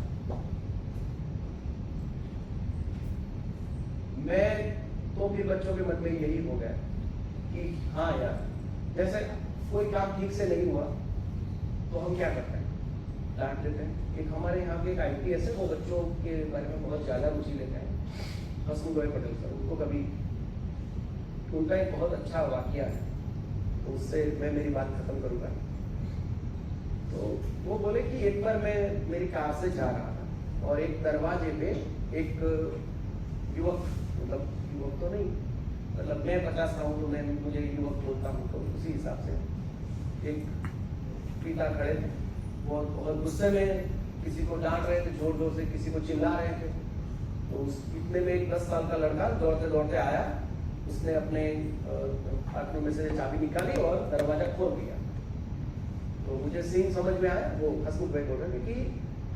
मैं तो फिर बच्चों के मन में यही हो गया कि हाँ यार, जैसे कोई काम ठीक से नहीं हुआ तो हम क्या करते हैं? डांट देते हैं। एक हमारे यहाँ के एक IPS है, वो बच्चों के बारे में बहुत ज्यादा रुचि लेते हैं, हसमुख पटेल सर। उनको कभी उनका एक बहुत अच्छा वाकया है, तो उससे मैं मेरी बात खत्म करूंगा। तो वो बोले कि एक बार मैं मेरी कार से जा रहा था और एक दरवाजे पे एक युवक, मतलब युवक तो नहीं, मतलब मैं 50 रहा हूँ तो मैं मुझे युवक बोलता हूँ, तो उसी हिसाब से एक पिता खड़े थे, वो बहुत गुस्से में किसी को डांट रहे थे, जोर जोर से किसी को चिल्ला रहे थे। तो इतने में एक 10 साल का लड़का दौड़ते दौड़ते आया, उसने अपने हाथ में से चाबी निकाली और दरवाजा खोल दिया। तो मुझे सीन समझ में आया, वो हसमुख भाई बोल रहे थे कि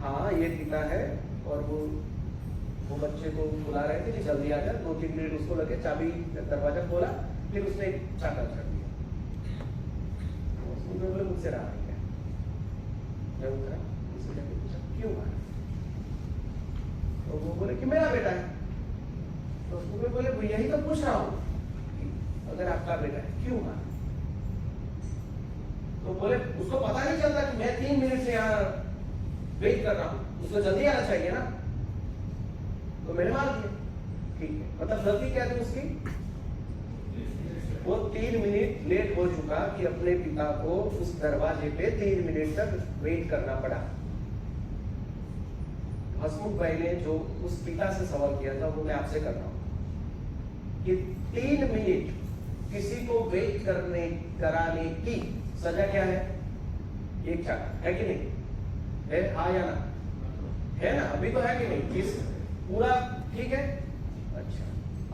हाँ ये पिता है, और वो बच्चे को बुला रहे थे कि जल्दी आ जा। 2-3 मिनट उसको लगे, चाबी दरवाजा खोला, फिर उसने एक चाका छड़ दिया। तो बोले मुझसे रहा है क्या? मैं उतरा, उससे जाके पूछा क्यों मारा? तो वो बोले कि मेरा बेटा है। तो उसको बोले यही तो पूछ रहा हूँ, अगर आपका बेटा है क्यों मारा? तो बोले उसको पता नहीं चलता कि मैं 3 मिनट से यहाँ वेट कर रहा हूँ, उसको जल्दी आना चाहिए ना, तो मैंने मार दिया। ठीक है, मतलब गलती क्या थी उसकी? वो 3 मिनट लेट हो चुका कि अपने पिता को उस दरवाजे पे 3 मिनट तक वेट करना पड़ा। हसमुख भाई ने जो उस पिता से सवाल किया था वो मैं आपसे कर रहा हूं कि 3 मिनट किसी को वेट कराने की सजा क्या है? एक चाका है कि नहीं है? हाँ या ना? है ना? अभी तो है कि नहीं? किस पूरा ठीक है। अच्छा,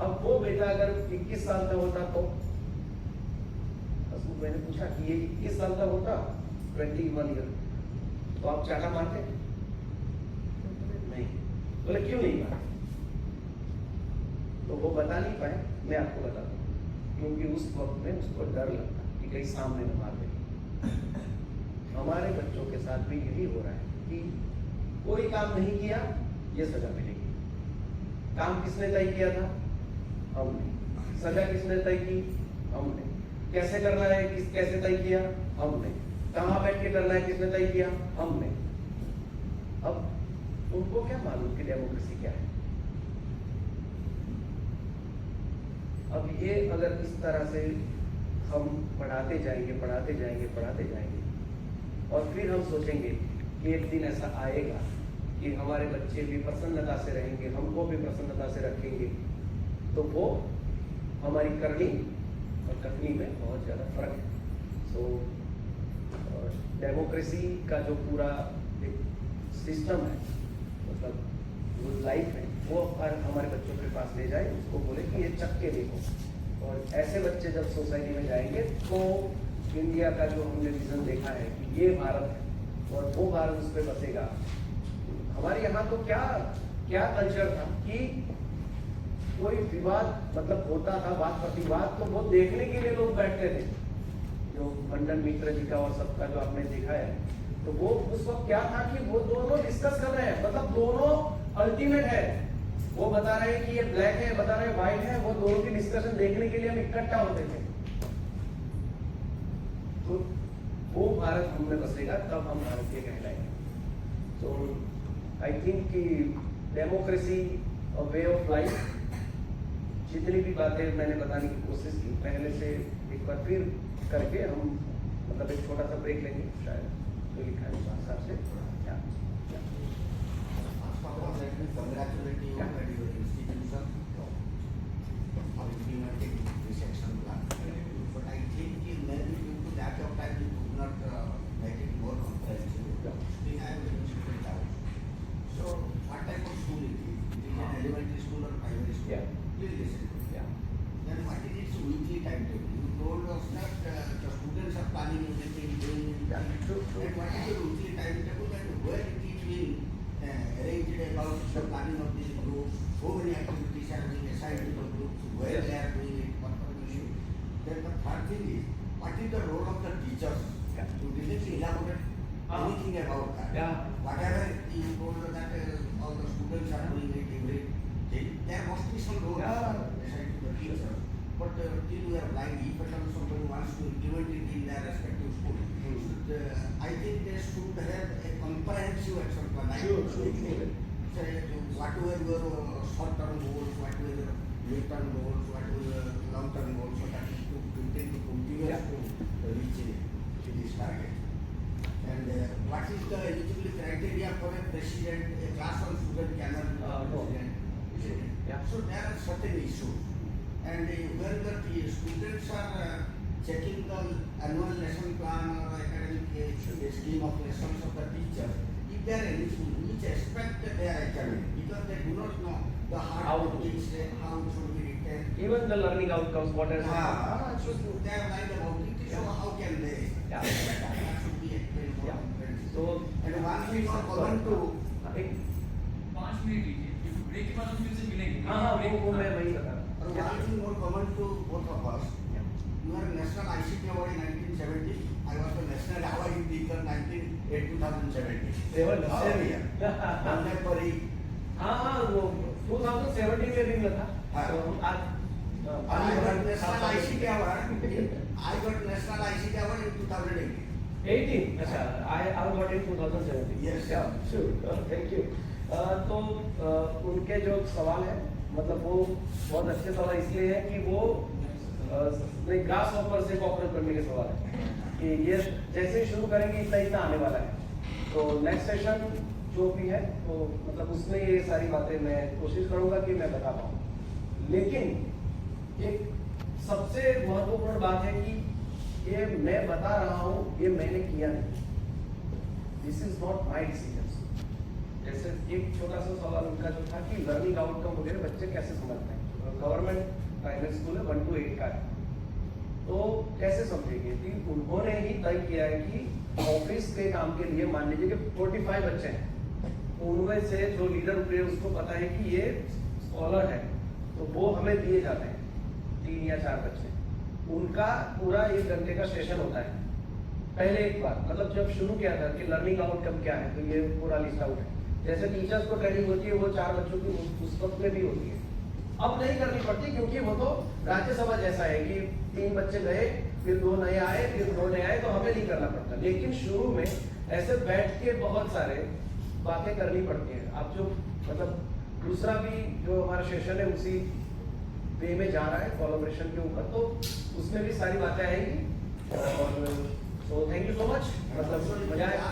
अब वो बेटा अगर 21 साल का होता तो मैंने पूछा कि ये 21 साल का होता, 21 ईयर, तो आप चाटा मारते? नहीं। बोले क्यों नहीं मारते? तो वो बता नहीं पाए, मैं आपको बताता हूँ। क्योंकि उस वक्त में उसको डर लगता कि कहीं सामने न मार दे। हमारे बच्चों के साथ भी यही हो रहा है कि कोई काम नहीं किया, ये सजा मिलेगी। काम किसने तय किया था? हमने। सजा किसने तय की? हमने। कैसे करना है कैसे तय किया? हमने। कहाँ बैठ के करना है किसने तय किया? हमने। अब उनको क्या मालूम कि डेमोक्रेसी क्या है? अब ये अगर इस तरह से हम पढ़ाते जाएंगे और फिर हम सोचेंगे कि एक दिन ऐसा आएगा कि हमारे बच्चे भी प्रसन्नता से रहेंगे, हमको भी प्रसन्नता से रखेंगे, तो वो हमारी करनी और कथनी में बहुत ज़्यादा फर्क है। सो डेमोक्रेसी का जो पूरा एक सिस्टम है, मतलब वो लाइफ है, वो हमारे बच्चों के पास ले जाए, उसको बोले कि ये चक्के देखो। और ऐसे बच्चे जब सोसाइटी में जाएंगे तो इंडिया का जो हमने विजन देखा है कि ये भारत है और वो भारत उस पर बसेगा। हमारे यहाँ तो क्या क्या कल्चर था कि कोई विवाद मतलब होता था, वाद प्रतिवाद, तो वो देखने के लिए लोग बैठते थे। जो मंडन मित्र जी का और सबका जो आपने देखा है, तो वो उस वक्त क्या था कि वो दोनों डिस्कस कर रहे हैं, मतलब दोनों अल्टीमेट है। वो बता रहे हैं कि ये ब्लैक है, बता रहे हैं व्हाइट है, वो दोनों की डिस्कशन देखने के लिए हम इकट्ठा होते थे। तो वो भारत हमने बसेगा तब हम भारतीय कहलाएंगे। तो आई थिंक कि डेमोक्रेसी और वे ऑफ लाइफ, जितनी भी बातें मैंने बताने की कोशिश की, पहले से एक बार फिर करके हम मतलब एक छोटा सा ब्रेक लेंगे शायद, तो लिखा है उस हिसाब से। Congratulate you and your institution for implementing this action plan. But I think maybe due to lack of time you could not make it more comprehensive. Still I have a little doubt. So what type of school it is? It is an elementary school or primary school? Yeah. Please listen. Yeah. Then what is its weekly timetable? You told us that the students are planning everything, doing Yeah, true. And what is the weekly timetable and where it is being arranged about the planning of this group, how many activities are being assigned to the group, where Yes. they are doing it, what are the issue. Then the third thing is, what is the role of the teachers? Yeah. You didn't elaborate anything about that. Yeah. Whatever you told that all the students are doing it, everything, there must be some role Yeah. assigned to the teachers. But till we are blind, if at all somebody wants to implement it in their respective school, I think they should have a comprehensive action plan. Sure. Say, whatever your short-term goals, whatever your mid-term goals, whatever your long-term goals, so that is to continue to continuous to reach this target. And what is the eligibility criteria for a president, a class one student cannot be No. president? Yeah. So there are certain issues. And where the students are checking the annual lesson plan or academic scheme of lessons of the teachers, if they are eligible, which aspect they are academic, because they do not know the How hard to- things, how it should be written. Even the learning outcomes, what has So they are lied about it, so Yeah. how can they? Yeah. That should be explained more Yeah. comprehensively. So And one thing for common to 5 minute लीजिए क्योंकि ब्रेक के बाद हम फिर से मिलेंगे। हाँ वो मैं वही बता रहा or हूँ। one thing more common to both of us. You are National ICT Award in 1970. I was the National Award in Teacher 2017. Seven year. Contemporary. हाँ वो 2017 में भी मिला था। हाँ। तो हम आज I got National ICT Award. I got National ICT Award in 2008. 18 अच्छा I got in 2017 Yes. yeah sure thank you तो उनके जो सवाल है मतलब वो बहुत अच्छे सवाल इसलिए है कि वो नहीं ग्रास हॉपर से कॉकरोच बनने के सवाल है कि ये जैसे ही शुरू करेंगे इतना इतना आने वाला है तो नेक्स्ट सेशन जो भी है तो मतलब उसमें ये सारी बातें मैं कोशिश करूंगा कि मैं बता पाऊँ लेकिन एक सबसे महत्वपूर्ण बात है कि ये मैं बता रहा हूँ ये मैंने किया नहीं this is not my decision जैसे एक छोटा सा सवाल उनका जो था कि लर्निंग आउटकम वगैरह बच्चे कैसे समझते हैं गवर्नमेंट प्राइमरी स्कूल है 1 to 8 का है तो कैसे समझेंगे कि उन्होंने ही तय किया है कि ऑफिस के काम के लिए मान लीजिए कि 45 बच्चे हैं उनमें से जो लीडर उतरे उसको पता है कि ये स्कॉलर है तो वो हमें दिए जाते हैं 3 या 4 बच्चे उनका पूरा 1 घंटे का सेशन होता है पहले एक बार मतलब जब शुरू किया था कि लर्निंग आउटकम क्या है तो ये पूरा लिस्ट आउट है जैसे टीचर्स को ट्रेनिंग होती है वो 4 बच्चों की उस वक्त में भी होती है अब नहीं करनी पड़ती क्योंकि वो तो राज्यसभा जैसा है कि 3 बच्चे गए फिर 2 नए आए फिर 2 नए आए तो हमें नहीं करना पड़ता लेकिन शुरू में ऐसे बैठ के बहुत सारे बातें करनी पड़ती हैं अब जो मतलब दूसरा भी जो हमारा सेशन है उसी वे में जा रहा है कोलैबोरेशन के ऊपर तो उसमें भी सारी बातें आएंगी और so thank you so much मतलब मजा आया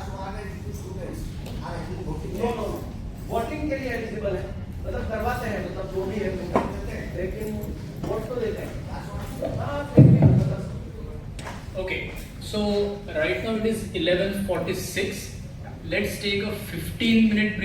वोटिंग के लिए एलिजिबल है मतलब करवाते हैं मतलब जो भी है लेकिन वोट तो देते हैं हाँ मतलब Okay, so right now it is 11:46. Let's take a 15-minute break.